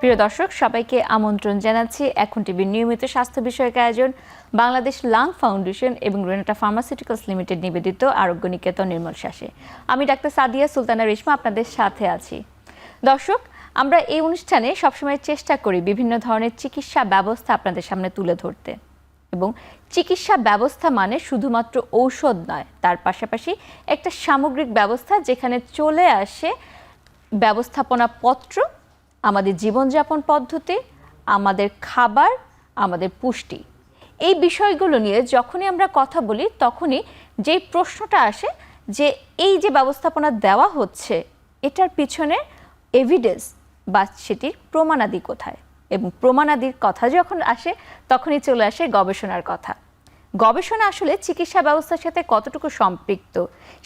প্রিয় দর্শক, সবাইকে আমন্ত্রণ জানাচ্ছি এখন টিভির নিয়মিত স্বাস্থ্য বিষয়ক আয়োজন বাংলাদেশ লাং ফাউন্ডেশন এবং রেনাটা ফার্মাসিউটিক্যালস লিমিটেড নিবেদিত আরোগ্য নিকেতন নির্মল শ্বাসে। আমি ডাক্তার সাদিয়া সুলতানা রেশমা আপনাদের সাথে আছি। দর্শক, আমরা এই অনুষ্ঠানে সবসময় চেষ্টা করি বিভিন্ন ধরনের চিকিৎসা ব্যবস্থা আপনাদের সামনে তুলে ধরতে, এবং চিকিৎসা ব্যবস্থা মানে শুধুমাত্র ঔষধ নয়, তার পাশাপাশি একটা সামগ্রিক ব্যবস্থা যেখানে চলে আসে ব্যবস্থাপনা পত্র, আমাদের জীবনযাপন পদ্ধতি, আমাদের খাবার, আমাদের পুষ্টি। এই বিষয়গুলো নিয়ে যখনই আমরা কথা বলি তখনই যেই প্রশ্নটা আসে যে এই যে ব্যবস্থাপনা দেওয়া হচ্ছে এটার পিছনে এভিডেন্স বা সেটির প্রমাণাদি কোথায়, এবং প্রমাণাদির কথা যখন আসে তখনই চলে আসে গবেষণার কথা। গবেষণা আসলে চিকিৎসা ব্যবস্থার সাথে কতটুকু সম্পৃক্ত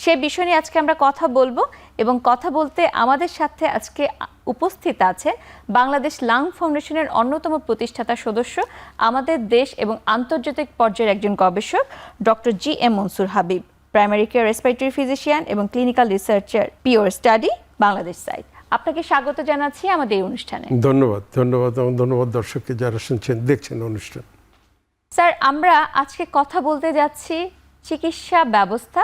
সে বিষয় নিয়ে আজকে আমরা কথা বলবো, এবং কথা বলতে আমাদের সাথে আজকে উপস্থিত আছে বাংলাদেশ লাং ফাউন্ডেশনের অন্যতম প্রতিষ্ঠাতা সদস্য, আমাদের দেশ এবং আন্তর্জাতিক পর্যায়ের একজন গবেষক ডক্টর জি.এম. Monsur Habib, primary care respiratory physician এবং clinical researcher, pure study Bangladesh site. আপনাকে স্বাগত জানাচ্ছি আমাদের এই অনুষ্ঠানে। ধন্যবাদ ধন্যবাদ এবং ধন্যবাদ দর্শককে যারা শুনছেন দেখছেন অনুষ্ঠান। স্যার, আমরা আজকে কথা বলতে যাচ্ছি চিকিৎসা ব্যবস্থা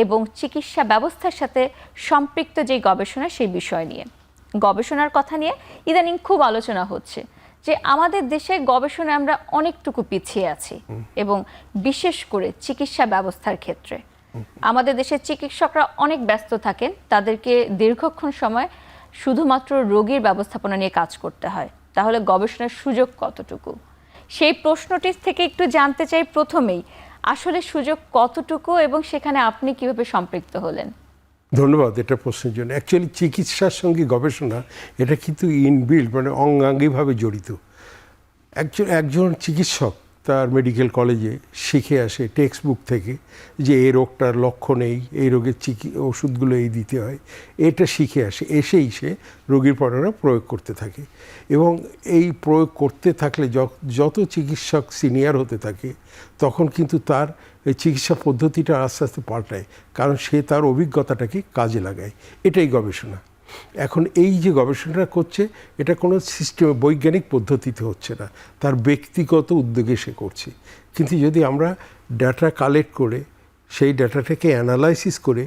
এবং চিকিৎসা ব্যবস্থার সাথে সম্পৃক্ত যে গবেষণা সেই বিষয় নিয়ে। গবেষণার কথা নিয়ে ইদানিং খুব আলোচনা হচ্ছে যে আমাদের দেশে গবেষণায় আমরা অনেকটুকু পিছিয়ে আছি, এবং বিশেষ করে চিকিৎসা ব্যবস্থার ক্ষেত্রে আমাদের দেশের চিকিৎসকরা অনেক ব্যস্ত থাকেন, তাদেরকে দীর্ঘক্ষণ সময় শুধুমাত্র রোগীর ব্যবস্থাপনা নিয়ে কাজ করতে হয়। তাহলে গবেষণার সুযোগ কতটুকু, সেই প্রশ্নটির থেকে একটু জানতে চাই প্রথমেই, আসলে সুযোগ কতটুকু এবং সেখানে আপনি কিভাবে সম্পৃক্ত হলেন? ধন্যবাদ এটা প্রশ্নের জন্য। অ্যাকচুয়ালি চিকিৎসার সঙ্গে গবেষণা এটা কিন্তু ইনবিল্ড, মানে অঙ্গাঙ্গিভাবে জড়িত। একজন চিকিৎসক তার মেডিকেল কলেজে শিখে আসে টেক্সট বুক থেকে যে এই রোগটার লক্ষণ এই রোগের ওষুধগুলো এই দিতে হয়, এটা শিখে আসে, এসেই সে রোগীর পড়ানো প্রয়োগ করতে থাকে। এবং এই প্রয়োগ করতে থাকলে যত চিকিৎসক সিনিয়র হতে থাকে তখন কিন্তু তার এই চিকিৎসা পদ্ধতিটা আস্তে আস্তে পাল্টায়, কারণ সে তার অভিজ্ঞতাটাকে কাজে লাগায়। এটাই গবেষণা। এখন এই যে গবেষণাটা করছে এটা কোনো সিস্টেম বৈজ্ঞানিক পদ্ধতিতে হচ্ছে না, তার ব্যক্তিগত উদ্যোগে সে করছে। কিন্তু যদি আমরা ডাটা কালেক্ট করে সেই ডাটাটাকে অ্যানালাইসিস করে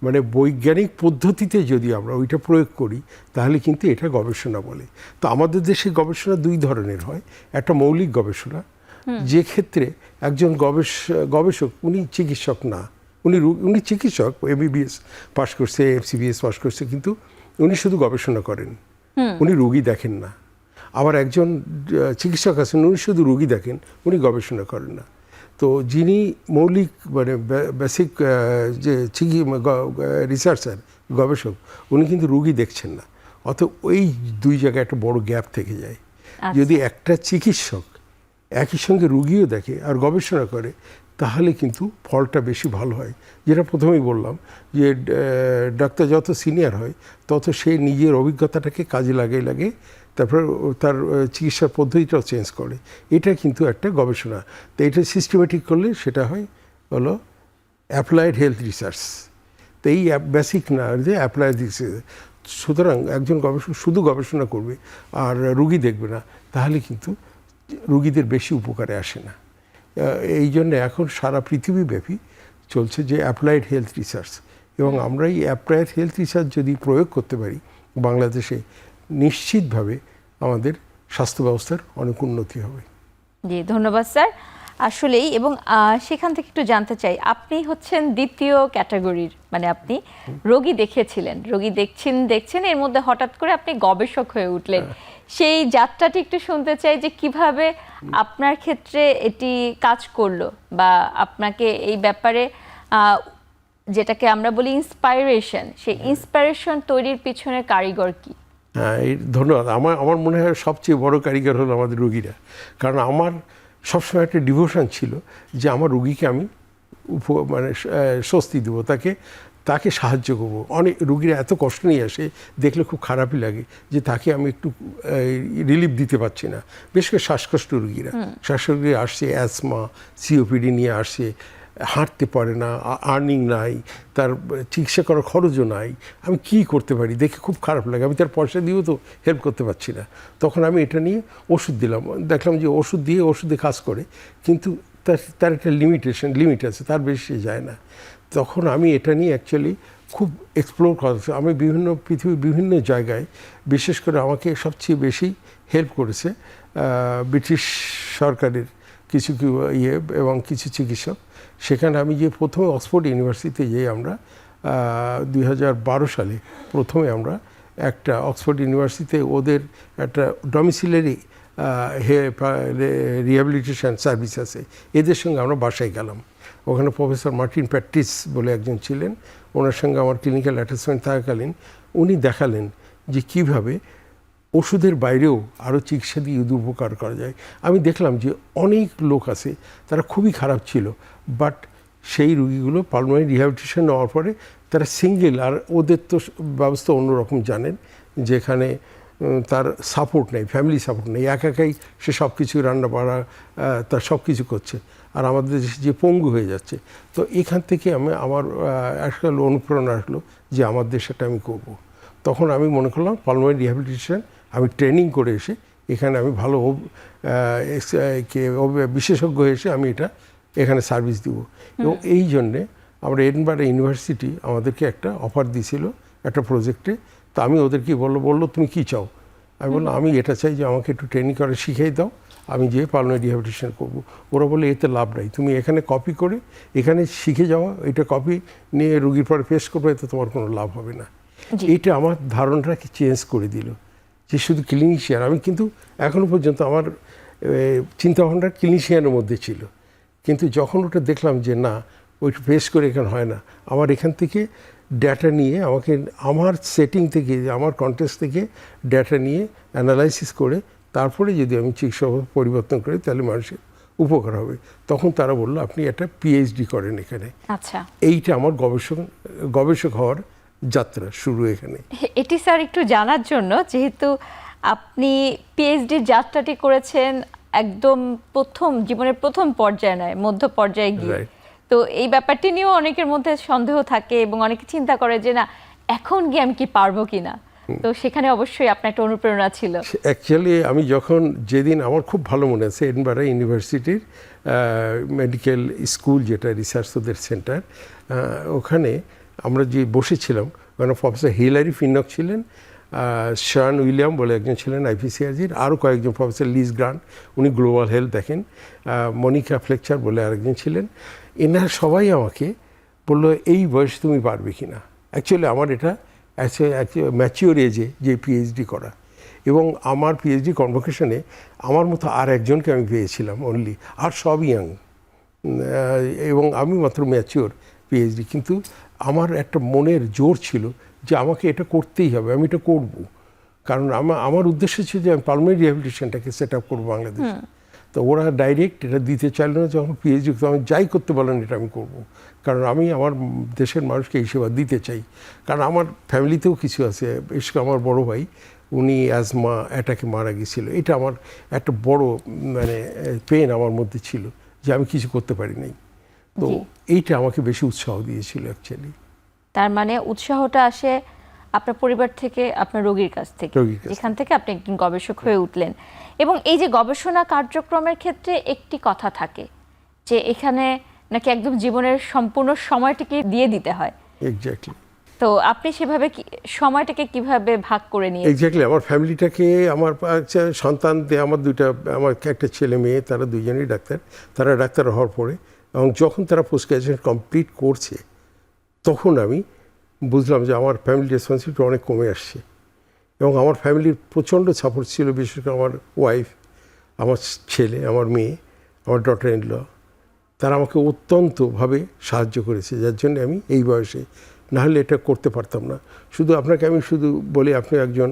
মানে বৈজ্ঞানিক পদ্ধতিতে যদি আমরা ওইটা প্রয়োগ করি তাহলে কিন্তু এটা গবেষণা বলে। তো আমাদের দেশে গবেষণা দুই ধরনের হয়। একটা মৌলিক গবেষণা, যে ক্ষেত্রে একজন গবেষক উনি চিকিৎসক না, উনি চিকিৎসক, এমবিবিএস পাশ করছে, এফসিবিএস পাশ করছে, কিন্তু উনি শুধু গবেষণা করেন, উনি রোগী দেখেন না। আবার একজন চিকিৎসক আছেন উনি শুধু রোগী দেখেন, উনি গবেষণা করেন না। তো যিনি মৌলিক মানে বেসিক যে রিসার্চার গবেষক উনি কিন্তু রোগী দেখছেন না, অত ওই দুই জায়গায় একটা বড় গ্যাপ থেকে যায়। যদি একটা চিকিৎসক একই সঙ্গে রোগীও দেখে আর গবেষণা করে তাহলে কিন্তু ফলটা বেশি ভালো হয়। যেটা প্রথমেই বললাম যে ডাক্তার যত সিনিয়র হয় তত সে নিজের অভিজ্ঞতাটাকে কাজে লাগে তারপর তার চিকিৎসার পদ্ধতিটাও চেঞ্জ করে। এটা কিন্তু একটা গবেষণা। তো এটা সিস্টেমেটিক করলে সেটা হলো অ্যাপ্লাইড হেলথ রিসার্চ। তো এই বেসিক না যে অ্যাপ্লাইড রিসার্চ। সুতরাং একজন গবেষক শুধু গবেষণা করবে আর রুগী দেখবে না, তাহলে কিন্তু রুগীদের বেশি উপকারে আসে না। এই জন্য এখন সারা পৃথিবীব্যাপী চলছে যে অ্যাপ্লাইড হেলথ রিসার্চ, এবং আমরা এই অ্যাপ্লাইড হেলথ রিসার্চ যদি প্রয়োগ করতে পারি বাংলাদেশে নিশ্চিতভাবে আমাদের স্বাস্থ্য ব্যবস্থার অনেক উন্নতি হবে। জি, ধন্যবাদ স্যার। আসলেই, এবং সেখান থেকে একটু জানতে চাই, আপনি হচ্ছেন দ্বিতীয় ক্যাটাগরির, মানে আপনি রোগী দেখেছিলেন, রোগী দেখছেন এর মধ্যে হঠাৎ করে আপনি গবেষক হয়ে উঠলেন। সেই যাত্রাটি একটু শুনতে চাই যে কিভাবে আপনার ক্ষেত্রে এটি কাজ করলো, বা আপনাকে এই ব্যাপারে যেটাকে আমরা বলি ইন্সপাইরেশন, সেই ইন্সপাইরেশন তৈরির পিছনে কারিগর কি? হ্যাঁ, ধন্যবাদ। আমার মনে হয় সবচেয়ে বড় কারিগর হলো আমাদের রোগীরা। কারণ আমার সবসময় একটা ডিভোশন ছিল যে আমার রোগীকে আমি মানে স্বস্তি দেবো, তাকে সাহায্য করবো। অনেক রোগীরা এত কষ্ট নিয়ে আসে, দেখলে খুব খারাপই লাগে যে তাকে আমি একটু রিলিফ দিতে পারছি না। বিশেষ করে শ্বাসকষ্ট রোগীরা আসছে, অ্যাসমা, সিওপিডি নিয়ে আসছে, হাঁটতে পারে না, আর্নিং নাই, তার চিকিৎসা করার খরচও নাই, আমি কি করতে পারি দেখে খুব খারাপ লাগে। আমি তার পয়সা দিয়েও তো হেল্প করতে পারছি না। তখন আমি এটা নিয়ে ওষুধ দিলাম, দেখলাম যে ওষুধে কাজ করে, কিন্তু তার একটা লিমিট আছে, তার বেশি যায় না। তখন আমি এটা নিয়ে অ্যাকচুয়ালি খুব এক্সপ্লোর করেছি। আমি পৃথিবীর বিভিন্ন জায়গায়, বিশেষ করে আমাকে সবচেয়ে বেশি হেল্প করেছে ব্রিটিশ সরকারের কিছু এবং কিছু চিকিৎসক। সেখানে আমি যে প্রথমে অক্সফোর্ড ইউনিভার্সিটিতে যাই, আমরা 2012 সালে প্রথমে আমরা একটা অক্সফোর্ড ইউনিভার্সিটিতে ওদের একটা ডমিসিলারি রিহ্যাবিলিটেশন সার্ভিস আছে, এদের সঙ্গে আমরা বাসায় গেলাম। ওখানে প্রফেসর মার্টিন প্যাট্রিস বলে একজন ছিলেন, ওনার সঙ্গে আমার ক্লিনিক্যাল অ্যাটাচমেন্ট থাকাকালীন উনি দেখালেন যে কীভাবে ওষুধের বাইরেও আরও চিকিৎসা দিয়ে উপকার করা যায়। আমি দেখলাম যে অনেক লোক আছে তারা খুবই খারাপ ছিল, বাট সেই রুগীগুলো পালমোনারি রিহ্যাবিলিটেশন নেওয়ার পরে তারা সিঙ্গেল, আর ওদের তো ব্যবস্থা অন্যরকম জানেন, যেখানে তার সাপোর্ট নেই, ফ্যামিলি সাপোর্ট নেই, একাই সে সব কিছু রান্না বাড়া তার সব কিছু করছে, আর আমাদের দেশে যে পঙ্গু হয়ে যাচ্ছে। তো এখান থেকে আমার একটা অনুপ্রেরণা আসলো যে আমার দেশটা আমি করব। তখন আমি মনে করলাম পালমোনারি রিহ্যাবিলিটেশন আমি ট্রেনিং করে এসে এখানে আমি ভালো বিশেষজ্ঞ এসে আমি এখানে সার্ভিস দিব। এবং এই জন্যে আমরা এডিনবারা ইউনিভার্সিটি আমাদেরকে একটা অফার দিয়েছিল একটা প্রজেক্টে। তো আমি ওদেরকে বললো তুমি কি চাও? আমি বললাম আমি এটা চাই যে আমাকে একটু ট্রেনিং করে শিখিয়ে দাও, আমি যেয়ে পালমোনারি রিহ্যাবিলিটেশন করবো। ওরা বলে এতে লাভ নাই, তুমি এখানে কপি করে এখানে শিখে যাওয়া, এটা কপি নিয়ে রুগীর পরে পেশ করবো, এতে তোমার কোনো লাভ হবে না। এইটা আমার ধারণাটাকে চেঞ্জ করে দিল যে শুধু ক্লিনিশিয়ান। আমি কিন্তু এখনও পর্যন্ত আমার চিন্তাভাবনা ক্লিনিশিয়ানের মধ্যে ছিল, কিন্তু যখন ওটা দেখলাম যে না, ওইটা পেশ করে এখানে হয় না, আমার এখান থেকে ডেটা নিয়ে আমাকে আমার সেটিং থেকে, আমার কন্টেক্সট থেকে ডেটা নিয়ে অ্যানালাইসিস করে তারপরে যদি আমি চিকিৎসা পরিবর্তন করি তাহলে মানুষের উপকার হবে। তখন তারা বললো আপনি একটা পিএইচডি করেন এখানে। আচ্ছা, এইটা আমার গবেষক হওয়ার যাত্রা শুরু এখানে। এটি স্যার একটু জানার জন্য, যেহেতু আপনি পিএইচডির যাত্রাটি করেছেন একদম জীবনের প্রথম পর্যায়ে নয়, মধ্য পর্যায়ে গিয়ে, তো এই ব্যাপারটি নিয়েও অনেকের মধ্যে সন্দেহ থাকে এবং অনেকে চিন্তা করে যে না এখন গিয়ে আমি কি পারবো কিনা। তো সেখানে অবশ্যই আপনার একটা অনুপ্রেরণা ছিল। অ্যাকচুয়ালি আমি যেদিন আমার খুব ভালো মনে আছে, এডিনবারা ইউনিভার্সিটির মেডিকেল স্কুল, যেটা রিসার্চ ওদের সেন্টার, ওখানে আমরা যে বসেছিলাম, ওখানে প্রফেসর হিলারি ফিনক ছিলেন, শান উইলিয়াম বলে একজন ছিলেন আইপিসিআরজির, আরও কয়েকজন, প্রফেসর লিজ গ্রান্ট, উনি গ্লোবাল হেলথ দেখেন, মনিকা ফ্লেকচার বলে আরেকজন ছিলেন। এনারা সবাই আমাকে বললো এই বয়সে তুমি পারবে কি না। অ্যাকচুয়ালি আমার এটা ম্যাচিওর এজে যে পিএইচডি করা, এবং আমার পিএইচডি কনভোকেশনে আমার মতো আর একজনকে আমি পেয়েছিলাম অনলি, আর সব ইয়াং, এবং আমি মাত্র ম্যাচিওর পিএইচডি। কিন্তু আমার একটা মনের জোর ছিল যে আমাকে এটা করতেই হবে, আমি এটা করব, কারণ আমার উদ্দেশ্য ছিল যে আমি পালমোনারি রিহ্যাবিলিটেশনটাকে সেট আপ করবো বাংলাদেশে। তো ওরা ডাইরেক্ট এটা দিতে চাইল না, যখন পিএইচডি আমি যাই করতে বলেন এটা আমি করব, কারণ আমি আমার দেশের মানুষকে এই সেবা দিতে চাই। কারণ আমার ফ্যামিলিতেও কিছু আছে, বিশেষ করে আমার বড় ভাই, উনি অ্যাজমা অ্যাটাকে মারা গিয়েছিল। এটা আমার একটা বড় পেন আমার মধ্যে ছিল যে আমি কিছু করতে পারি নাই। তো এইটা আমাকে বেশি উৎসাহ দিয়েছিল অ্যাকচুয়ালি। তার মানে উৎসাহটা আসে আপনার পরিবার থেকে, আপনার রোগীর কাছ থেকে, যেখান থেকে আপনি একজন গবেষক হয়ে উঠলেন। এবং এই যে গবেষণা কার্যক্রমের ক্ষেত্রে একটি কথা থাকে যে এখানে নাকি একদম জীবনের সম্পূর্ণ সময়টাকে দিয়ে দিতে হয়। এক্স্যাক্টলি। তো আপনি সেভাবে সময়টাকে কিভাবে ভাগ করে নিয়ে? এক্স্যাক্টলি, আমার ফ্যামিলিটাকে, আমার সন্তান, আমার একটা ছেলে মেয়ে, তারা দুজনেই ডাক্তার। তারা ডাক্তার হওয়ার পরে, এবং যখন তারা পোস্ট গ্রাজুয়েশন কমপ্লিট করছে, তখন আমি বুঝলাম যে আমার ফ্যামিলি রেসপন্সিবিলিটি অনেক কমে আসছে। এবং আমার ফ্যামিলির প্রচণ্ড সাপোর্ট ছিল, বিশেষ করে আমার ওয়াইফ, আমার ছেলে, আমার মেয়ে, আমার ডটার ইন ল, তারা আমাকে অত্যন্তভাবে সাহায্য করেছে, যার জন্য আমি এই বয়সে, নাহলে এটা করতে পারতাম না। আমি শুধু বলি, আপনি একজন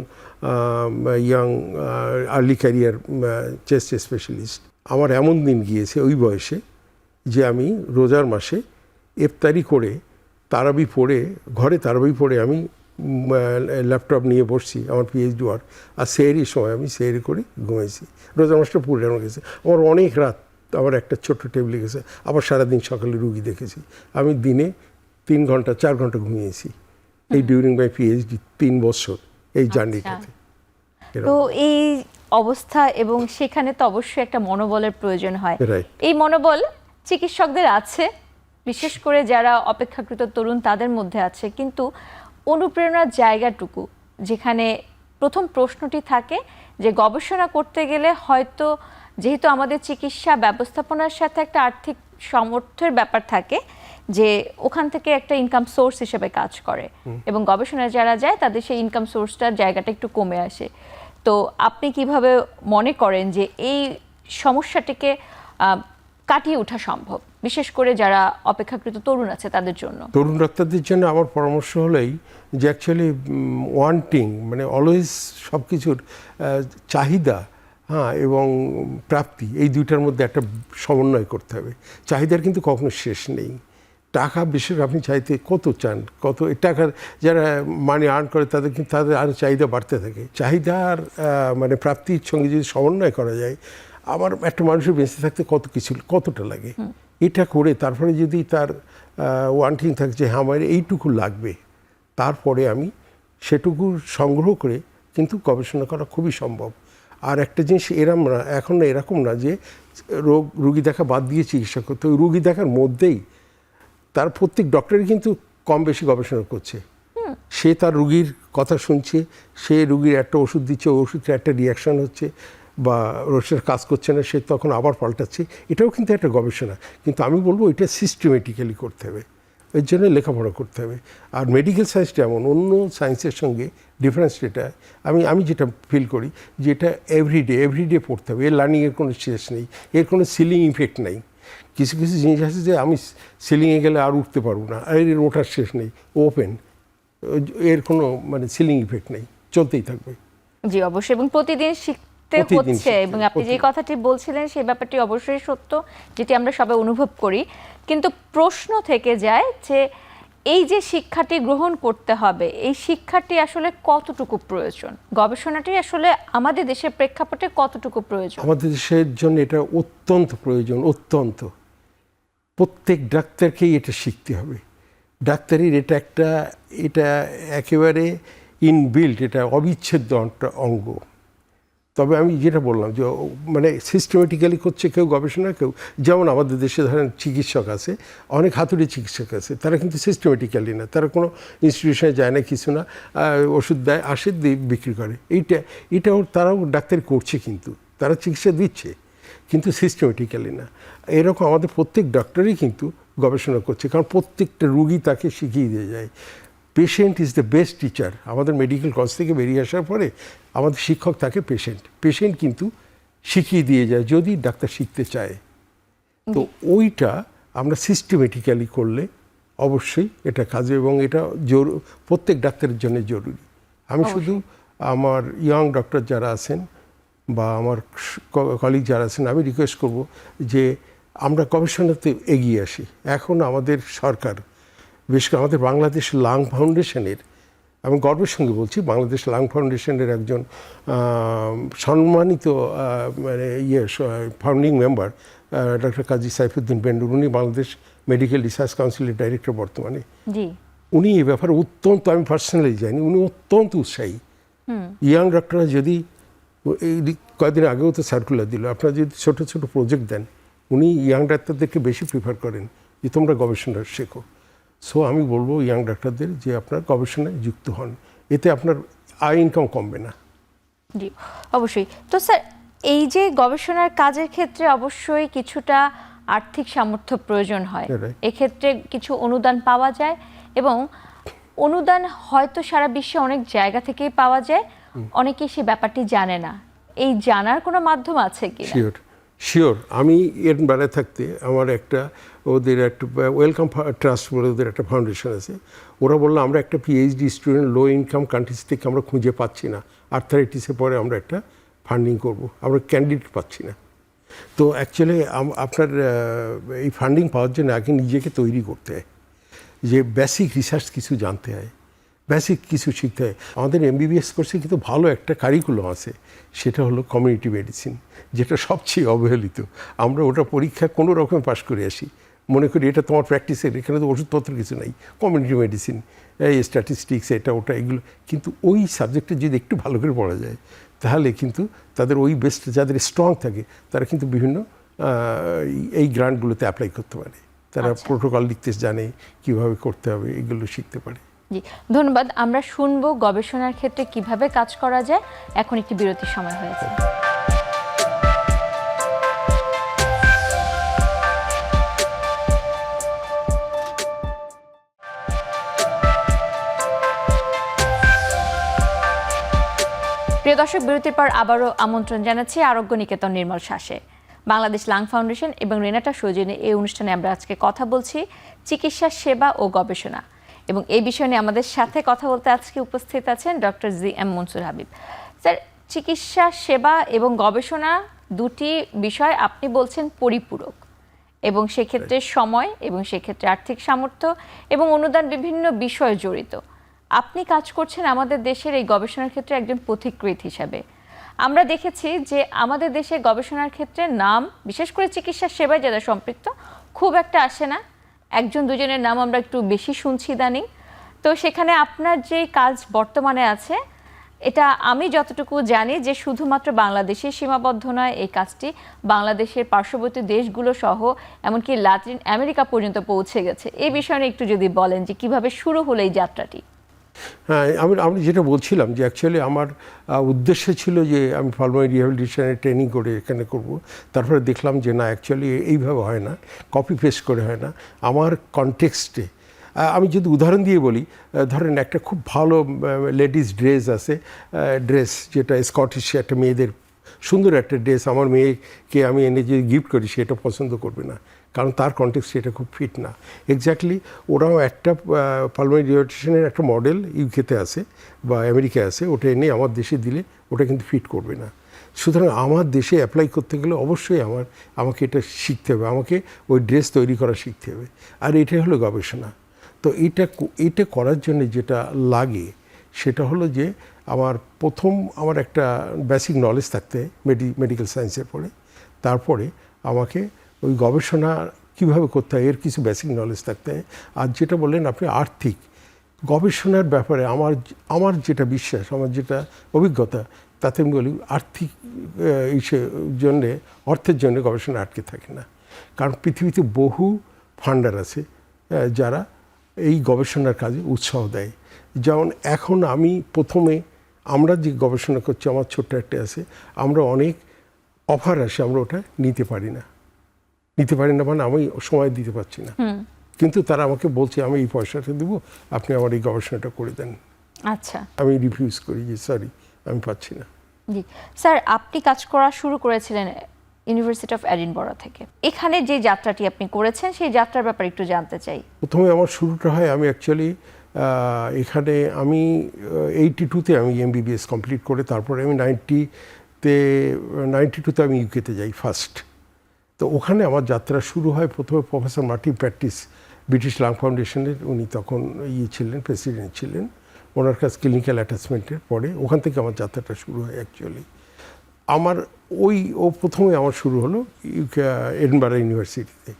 young early career chest specialist. আমার এমন দিন গিয়েছে ওই বয়সে যে আমি রোজার মাসে ইফতারি করে ঘরে তারাবি পড়ে আমি ল্যাপটপ নিয়ে বসছি আমার পিএইচডি ওয়ার্ক, আর সেহরির সময় আমি সেহরি করে ঘুমাইছি। রোজার মাসটা পুরো এমন গেছে। আমার অনেক রাত আমার একটা ছোট্ট টেবিলে গেছে, আবার সারাদিন সকালে রুগী দেখেছি। আমি দিনে 3 ঘন্টা 4 ঘন্টা ঘুমিয়েছি এই ডিউরিং মাই পিএইচডি 3 বছর এই জার্নিটাতে। তো এই অবস্থা এবং সেখানে তো অবশ্যই একটা মনোবলের প্রয়োজন হয়। Right. এই মনোবল চিকিৎসকদের আছে, বিশেষ করে যারা অপেক্ষাকৃত তরুণ তাদের মধ্যে আছে, কিন্তু অনুপ্রেরণার জায়গাটুকু যেখানে প্রথম প্রশ্নটি থাকে যে গবেষণা করতে গেলে হয়তো যেহেতু আমাদের চিকিৎসা ব্যবস্থাপনার সাথে একটা আর্থিক সামর্থ্যের ব্যাপার থাকে, যে ওখান থেকে একটা ইনকাম সোর্স হিসেবে কাজ করে এবং গবেষণায় যারা যায় তাদের সেই ইনকাম সোর্সটার জায়গাটা একটু কমে আসে। তো আপনি কিভাবে মনে করেন যে এই সমস্যাটিকে কাটিয়ে ওঠা সম্ভব, বিশেষ করে যারা অপেক্ষাকৃত তরুণ আছে তাদের জন্য? তরুণ ডাক্তারদের জন্য আমার পরামর্শ হলেই যে অ্যাকচুয়ালি ওয়ান্টিং মানে অলওয়েজ সব কিছুর চাহিদা এবং প্রাপ্তি এই দুইটার মধ্যে একটা সমন্বয় করতে হবে। চাহিদার কিন্তু কখনো শেষ নেই। টাকা বিশেষ আপনি চাইতে কত চান, কত টাকার যারা মানি আর্ন করে তাদের কিন্তু তাদের আরও চাহিদা বাড়তে থাকে। চাহিদার মানে প্রাপ্তির সঙ্গে যদি সমন্বয় করা যায়, আমার একটা মানুষের বেঁচে থাকতে কতটা লাগে এটা করে তারপরে যদি তার ওয়ান্টিং থাকে যে আমার এইটুকু লাগবে, তারপরে আমি সেটুকু সংগ্রহ করে কিন্তু গবেষণা করা খুবই সম্ভব। আর একটা জিনিস এরকম না যে রুগী দেখা বাদ দিয়ে চিকিৎসা করতে, ওই রুগী দেখার মধ্যেই তার প্রত্যেক ডক্টরই কিন্তু কম বেশি গবেষণা করছে। সে তার রুগীর কথা শুনছে, সে রুগীর একটা ওষুধ দিচ্ছে, ওই ওষুধটা একটা রিয়াকশান হচ্ছে বা ওষুধের কাজ করছে না, সে তখন আবার পাল্টাচ্ছে। এটাও কিন্তু একটা গবেষণা, কিন্তু আমি বলবো এটা সিস্টেমেটিক্যালি করতে হবে, এর জন্য লেখাপড়া করতে হবে। আর মেডিকেল সায়েন্সটা এমন অন্য সায়েন্সের সঙ্গে ডিফারেন্স এটা আমি যেটা ফিল করি যে এটা এভরিডে পড়তে হবে। এর লার্নিংয়ের কোনো শেষ নেই, এর কোনো সিলিং ইফেক্ট নেই। কিছু কিছু জিনিস আছে যে আমি সিলিংয়ে গেলে আর উঠতে পারবো না, আর এর ওঠার শেষ নেই, ওপেন, এর কোনো মানে সিলিং ইফেক্ট নেই, চলতেই থাকবে। জি অবশ্যই, এবং প্রতিদিন শিখতে হচ্ছে, এবং আপনি যে কথাটি বলছিলেন সেই ব্যাপারটি অবশ্যই সত্য, যেটি আমরা সবাই অনুভব করি। কিন্তু প্রশ্ন থেকে যায় যে এই যে শিক্ষাটি গ্রহণ করতে হবে, এই শিক্ষাটি আসলে কতটুকু প্রয়োজন, গবেষণাটি আসলে আমাদের দেশের প্রেক্ষাপটে কতটুকু প্রয়োজন? আমাদের দেশের জন্য এটা অত্যন্ত প্রয়োজন, অত্যন্ত। প্রত্যেক ডাক্তারকেই এটা শিখতে হবে। ডাক্তারির এটা একেবারে ইনবিল্ট, এটা অবিচ্ছেদ্য একটা অঙ্গ। তবে আমি যেটা বললাম যে মানে সিস্টেমেটিক্যালি করছে কেউ গবেষণা, কেউ যেমন আমাদের দেশে ধরেন চিকিৎসক আছে, অনেক হাতুড়ি চিকিৎসক আছে, তারা কিন্তু সিস্টেমেটিক্যালি না, তারা কোনো ইনস্টিটিউশনে যায় না, কিছু না, ওষুধ দেয়, আসে দিয়ে বিক্রি করে। এটাও তারাও ডাক্তারি করছে, কিন্তু তারা চিকিৎসা দিচ্ছে, কিন্তু সিস্টেমেটিক্যালি না। এরকম আমাদের প্রত্যেক ডক্টরই কিন্তু গবেষণা করছে, কারণ প্রত্যেকটা রুগী তাকে শিখিয়ে দিয়ে যায়। Patient is the best teacher. আমাদের মেডিকেল কলেজ থেকে বেরিয়ে আসার পরে আমাদের শিক্ষক তাকে পেশেন্ট কিন্তু শিখিয়ে দিয়ে যায় যদি ডাক্তার শিখতে চায়। তো ওইটা আমরা সিস্টেমেটিক্যালি করলে অবশ্যই এটা কাজে, এবং এটা প্রত্যেক ডাক্তারের জন্য জরুরি। আমি শুধু আমার ইয়াং ডক্টর যারা আছেন বা আমার কলিগ যারা আছেন, আমি রিকোয়েস্ট করব যে আমরা গবেষণাতে এগিয়ে আসি। এখন আমাদের সরকার, বিশেষ করে আমাদের বাংলাদেশ লাং ফাউন্ডেশনের, আমি গর্বের সঙ্গে বলছি, বাংলাদেশ লাং ফাউন্ডেশনের একজন সম্মানিত মানে ফাউন্ডিং মেম্বার ডক্টর কাজী সাইফুদ্দিন বেন্ডুর, উনি বাংলাদেশ মেডিকেল রিসার্চ কাউন্সিলের ডাইরেক্টর বর্তমানে। উনি এই ব্যাপারে অত্যন্ত, আমি পার্সোনালি জানি, উনি অত্যন্ত উৎসাহী। ইয়াং ডক্টররা যদি এই কয়েকদিন আগেও তো সার্কুলার দিল, আপনারা যদি ছোটো ছোটো প্রজেক্ট দেন, উনি ইয়াং ডাক্তারদেরকে বেশি প্রিফার করেন যে তোমরা গবেষণা শেখো। সো আমি বলবো ইয়াং ডাক্তারদের যে আপনার গবেষণায় যুক্ত হন, এতে আপনার আয় ইনকাম কমবে না। জি অবশ্যই। তো স্যার, এই যে গবেষণার কাজের ক্ষেত্রে অবশ্যই কিছুটা আর্থিক সামর্থ্য প্রয়োজন হয়, এক্ষেত্রে কিছু অনুদান পাওয়া যায়, এবং অনুদান হয়তো সারা বিশ্বে অনেক জায়গা থেকেই পাওয়া যায়, অনেকেই সে ব্যাপারটি জানে না। এই জানার কোনো মাধ্যম আছে কি? শিওর। আমি এর বেলায় থাকতে আমার ওদের একটা ওয়েলকাম ট্রাস্ট বলে ওদের একটা ফাউন্ডেশন আছে, ওরা বললো আমরা একটা PhD student low income countries থেকে আমরা খুঁজে পাচ্ছি না, আর্থারাইটিসে পরে আমরা একটা ফান্ডিং করব, আমরা ক্যান্ডিডেট পাচ্ছি না। তো অ্যাকচুয়ালি আপনার এই ফান্ডিং পাওয়ার জন্য আগে নিজেকে তৈরি করতে হয়, যে বেসিক রিসার্চ কিছু জানতে হয়, বেসিক কিছু শিখতে হয়। আমাদের এমবিবিএস কোর্সে কিন্তু ভালো একটা কারিকুলাম আছে, সেটা হলো কমিউনিটি মেডিসিন, যেটা সবচেয়ে অবহেলিত। আমরা ওটা পরীক্ষা কোনো রকম পাশ করে আসি, মনে করি এটা তোমার প্র্যাকটিসের, এখানে তো ওষুধপত্র কিছু নাই, কমিউনিটি মেডিসিন, এই স্ট্যাটিস্টিক্স, এটা ওটা এগুলো। কিন্তু ওই সাবজেক্টটা যদি একটু ভালো করে পড়া যায়, তাহলে কিন্তু তাদের ওই বেস্ট যাদের স্ট্রং থাকে, তারা কিন্তু বিভিন্ন এই গ্রান্টগুলোতে অ্যাপ্লাই করতে পারে। তারা প্রোটোকল লিখতে জানে, কিভাবে করতে হবে, এগুলো শিখতে পারে। জি, ধন্যবাদ। আমরা শুনবো গবেষণার ক্ষেত্রে কিভাবে কাজ করা যায়। এখন একটি বিরতির সময় হয়েছে। প্রিয় দর্শক, বিরতির পর আবারও আমন্ত্রণ জানাচ্ছি আরোগ্য নিকেতন নির্মল শ্বাসে। বাংলাদেশ লাং ফাউন্ডেশন এবং রেনাটা সৌজন্যে এই অনুষ্ঠানে আমরা আজকে কথা বলছি চিকিৎসা সেবা ও গবেষণা, এবং এই বিষয় নিয়ে আমাদের সাথে কথা বলতে আজকে উপস্থিত আছেন ডক্টর জি.এম. মনসুর হাবিব। স্যার, চিকিৎসা সেবা এবং গবেষণা দুটি বিষয় আপনি বলছেন পরিপূরক, এবং সেক্ষেত্রে সময় এবং সেক্ষেত্রে আর্থিক সামর্থ্য এবং অনুদান বিভিন্ন বিষয় জড়িত। আপনি কাজ করছেন আমাদের দেশের এই গবেষণার ক্ষেত্রে একজন পথিকৃৎ হিসাবে। আমরা দেখেছি যে আমাদের দেশে গবেষণার ক্ষেত্রে নাম, বিশেষ করে চিকিৎসা সেবায় যারা সম্পৃক্ত, খুব একটা আসে না। একজন দুজনের নাম আমরা একটু বেশি শুনছি ইদানিং। তো সেখানে আপনার যে কাজ বর্তমানে আছে, এটা আমি যতটুকু জানি যে শুধুমাত্র বাংলাদেশে সীমাবদ্ধ নয়, এই কাজটি বাংলাদেশের পার্শ্ববর্তী দেশগুলো সহ এমনকি লাতিন আমেরিকা পর্যন্ত পৌঁছে গেছে। এই বিষয়ে একটু যদি বলেন যে কিভাবে শুরু হলো এই যাত্রাটি। হ্যাঁ, আমি যেটা বলছিলাম যে অ্যাকচুয়ালি আমার উদ্দেশ্য ছিল যে আমি পালমোনারি রিহ্যাবিলিটেশনের ট্রেনিং করে এখানে করব। তারপরে দেখলাম যে না, অ্যাকচুয়ালি এইভাবে হয় না, কপি পেস্ট করে হয় না। আমার কনটেক্সটে আমি যদি উদাহরণ দিয়ে বলি, ধরেন একটা খুব ভালো লেডিস ড্রেস আছে, ড্রেস যেটা স্কটিশ একটা মেয়েদের সুন্দর একটা ড্রেস, আমার মেয়েকে আমি এনে যে গিফট করি, সেটা পছন্দ করবে না, কারণ তার কনটেক্সটে এটা খুব ফিট না। এক্স্যাক্টলি ওরাও একটা পালমোনারি রিহ্যাবিলিটেশনের একটা মডেল ইউকেতে আছে বা আমেরিকায় আছে, ওটা এনে আমার দেশে দিলে ওটা কিন্তু ফিট করবে না। সুতরাং আমার দেশে অ্যাপ্লাই করতে গেলে অবশ্যই আমাকে এটা শিখতে হবে, আমাকে ওই ড্রেস তৈরি করা শিখতে হবে। আর এটাই হলো গবেষণা। তো এটা করার জন্য যেটা লাগে সেটা হলো যে আমার একটা বেসিক নলেজ থাকতে হয় মেডিকেল সায়েন্সের পরে। তারপরে আমাকে ওই গবেষণা কীভাবে করতে হয় এর কিছু বেসিক নলেজ থাকতে হয়। আর যেটা বললেন আপনি আর্থিক গবেষণার ব্যাপারে আমার যেটা বিশ্বাস, আমার যেটা অভিজ্ঞতা, তাতে আমি বলি আর্থিক অর্থের জন্য গবেষণা আটকে থাকে না। কারণ পৃথিবীতে বহু ফান্ডার আছে যারা এই গবেষণার কাজে উৎসাহ দেয়। যেমন এখন আমরা যে গবেষণা করছি, আমার ছোট্ট একটা আছে, আমরা অনেক অফার আসে, আমরা ওটা নিতে পারি না মানে আমি সময় দিতে পারছি না, কিন্তু তারা আমাকে বলছে আমি এই পয়সাটা দেবো, আপনি আমার এই গবেষণাটা করে দেন। আচ্ছা, আমি রিফিউজ করি যে সরি, আমি পাচ্ছি না। জি স্যার, আপনি কাজ করা শুরু করেছিলেন ইউনিভার্সিটি অফ এডিনবরা থেকে। এখানে যে যাত্রাটি আপনি করেছেন, সেই যাত্রার ব্যাপারে একটু জানতে চাই। প্রথমে আমার শুরুটা হয়, আমি অ্যাকচুয়ালি এখানে 82-তে আমি এমবিবিএস কমপ্লিট করে, তারপরে আমি 92-তে আমি ইউকেতে যাই ফার্স্ট। তো ওখানে আমার যাত্রা শুরু হয় প্রথমে professor Martin practice, British lung ফাউন্ডেশনের, উনি তখন প্রেসিডেন্ট ছিলেন। ওনার কাছে ক্লিনিক্যাল অ্যাটাচমেন্টের পরে ওখান থেকে আমার যাত্রাটা শুরু হয়। অ্যাকচুয়ালি প্রথমে আমার শুরু হলো এডিনবরা ইউনিভার্সিটিতে।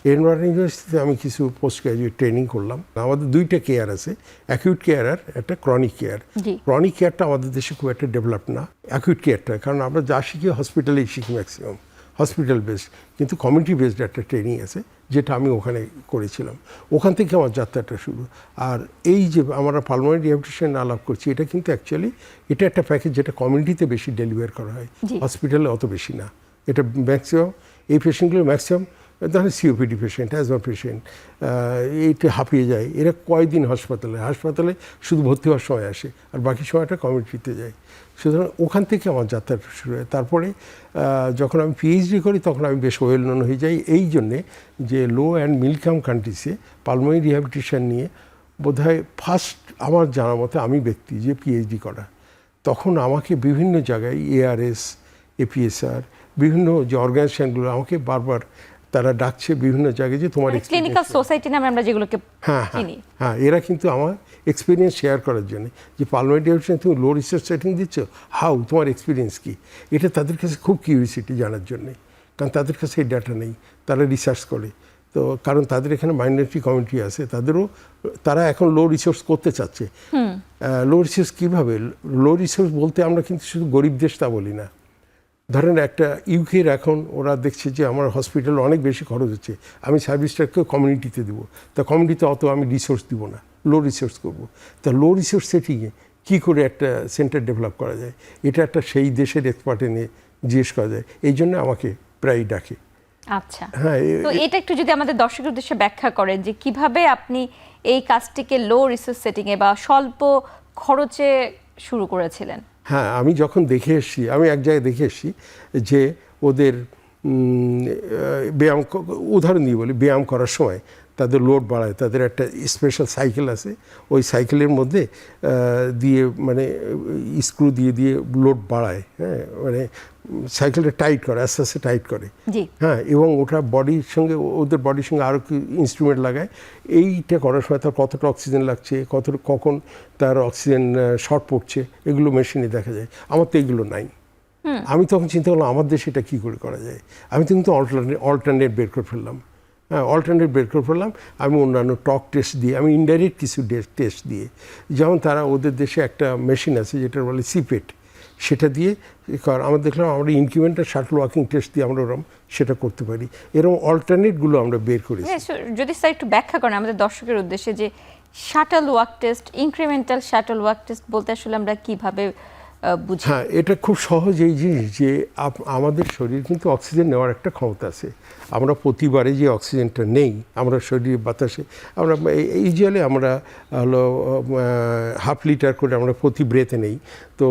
এডিনবরা ইউনিভার্সিটিতে আমি কিছু পোস্ট গ্রাজুয়েট ট্রেনিং করলাম। আমাদের দুইটা কেয়ার আছে, অ্যাকিউট কেয়ার আর একটা ক্রনিক কেয়ার। ক্রনিক কেয়ারটা আমাদের দেশে খুব একটা ডেভেলপ না, অ্যাকিউট কেয়ারটা, কারণ আমরা যা শিখি হসপিটালেই শিখি ম্যাক্সিমাম, হসপিটাল বেসড। কিন্তু কমিউনিটি বেসড একটা ট্রেনিং আছে, যেটা আমি ওখানে করেছিলাম। ওখান থেকে আমার যাত্রাটা শুরু। আর এই যে আমরা পালমোনারি রিহ্যাবিলিটেশন আলাপ করছি, এটা কিন্তু অ্যাকচুয়ালি এটা একটা প্যাকেজ যেটা কমিউনিটিতে বেশি ডেলিভার করা হয়, হসপিটালে অত বেশি না। এটা ম্যাক্সিমাম এই পেশেন্টগুলো ম্যাক্সিমাম ধরেন সিওপিডি পেশেন্ট, অ্যাজমা পেশেন্ট, এইটা হাঁপিয়ে যায়, এরা কয়েকদিন হাসপাতালে শুধু ভর্তি হওয়ার সময় আসে, আর বাকি সময়টা কমিউনিটিতে যায়। সুতরাং ওখান থেকে আমার যাত্রাটা শুরু হয়। তারপরে যখন আমি পিএইচডি করি, তখন আমি বেশ ওয়েল নোন হয়ে যাই এই জন্যে যে লো অ্যান্ড মিডল ইনকাম কান্ট্রিসে পালমোনারি রিহ্যাবিলিটেশন নিয়ে বোধহয় ফার্স্ট আমার জানা মতে আমি ব্যক্তি যে পিএইচডি করা। তখন আমাকে বিভিন্ন জায়গায় ARS, APSR, বিভিন্ন যে অর্গানাইজেশানগুলো আমাকে বারবার তারা ডাকছে বিভিন্ন জায়গায় যে তোমার ক্লিনিক্যাল সোসাইটি নামে আমরা যেগুলোকে হ্যাঁ চিনি। হ্যাঁ, এরা কিন্তু আমার এক্সপিরিয়েন্স শেয়ার করার জন্য যে পার্লামেন্ট ডিভিশনে তুমি লো রিসার্চ সেটিং দিচ্ছ, হাউ, তোমার এক্সপিরিয়েন্স কি, এটা তাদের কাছে খুব কিউরিয়াসিটি জানার জন্যে, কারণ তাদের কাছে এই ডাটা নেই, তারা রিসার্চ করে। তো কারণ তাদের এখানে মাইনরিটি কমিউনিটি আছে, তারা এখন লো রিসোর্স করতে চাচ্ছে। লো রিসোর্স কীভাবে? লো রিসোর্স বলতে আমরা কিন্তু শুধু গরিব দেশ তা বলি না। ধরেন একটা ইউকের এখন ওরা দেখছে যে আমার হসপিটাল অনেক বেশি খরচ হচ্ছে, আমি সার্ভিসটাকে কমিউনিটিতে দেবো, তা কমিউনিটিতে অত আমি রিসোর্স দিব না, লো রিসোর্স করব। তা লো রিসোর্স সেটিংয়ে কী করে একটা সেন্টার ডেভেলপ করা যায়, এটা একটা সেই দেশের এক্সপার্টে নিয়ে জিজ্ঞেস করা যায়, এই জন্য আমাকে প্রায় ডাকে। আচ্ছা, হ্যাঁ, তো এটা একটু যদি আমাদের দর্শকের উদ্দেশ্যে ব্যাখ্যা করেন যে কিভাবে আপনি এই কাজটিকে লো রিসোর্স সেটিংয়ে বা স্বল্প খরচে শুরু করেছিলেন। হ্যাঁ, আমি যখন দেখে এসেছি, আমি এক জায়গায় দেখে এসেছি যে ওদের ব্যায়াম, উদাহরণ দিয়ে বলি, ব্যায়াম করার সময় তাদের লোড বাড়ায়, তাদের একটা স্পেশাল সাইকেল আছে, ওই সাইকেলের মধ্যে দিয়ে মানে স্ক্রু দিয়ে দিয়ে লোড বাড়ায়, হ্যাঁ, মানে সাইকেলটা টাইট করে, আস্তে আস্তে টাইট করে, হ্যাঁ, এবং ওটা বডির সঙ্গে, ওদের বডির সঙ্গে আরও কি ইনস্ট্রুমেন্ট লাগায়, এইটা করার সময় তার কতটা অক্সিজেন লাগছে, কখন তার অক্সিজেন শর্ট পড়ছে, এগুলো মেশিনে দেখা যায়। আমার তো এগুলো নাই। আমি তখন চিন্তা করলাম আমার দেশে এটা কী করে করা যায়। আমি তো কিন্তু অল্টারনেট বের করে ফেললাম। হ্যাঁ, অল্টারনেট বের করে ফেললাম। আমি অন্যান্য টক টেস্ট দিয়ে, আমি ইনডাইরেক্ট কিছু টেস্ট দিয়ে, যেমন তারা ওদের দেশে একটা মেশিন আছে যেটা বলে সিপেট, সেটা দিয়ে আমরা দেখলাম আমরা ইনকিউবেটর শাটল ওয়াকিং টেস্ট দিয়ে আমরা ওরকম সেটা করতে পারি। এরকম অল্টারনেটগুলো আমরা বের করেছি। যদি স্যার একটু ব্যাখ্যা করেন আমাদের দর্শকের উদ্দেশ্যে যে shuttle walk test, incremental shuttle walk test বলতে আসলে আমরা কিভাবে বুঝি? হ্যাঁ, এটা খুব সহজ এই জিনিস যে আমাদের শরীর কিন্তু অক্সিজেন নেওয়ার একটা ক্ষমতা আছে। আমরা প্রতিবারে যে অক্সিজেনটা নেই আমরা শরীরের বাতাসে, আমরা ইউজুয়ালি আমরা হলো 1/2 লিটার করে আমরা প্রতি ব্রেথে নেই। তো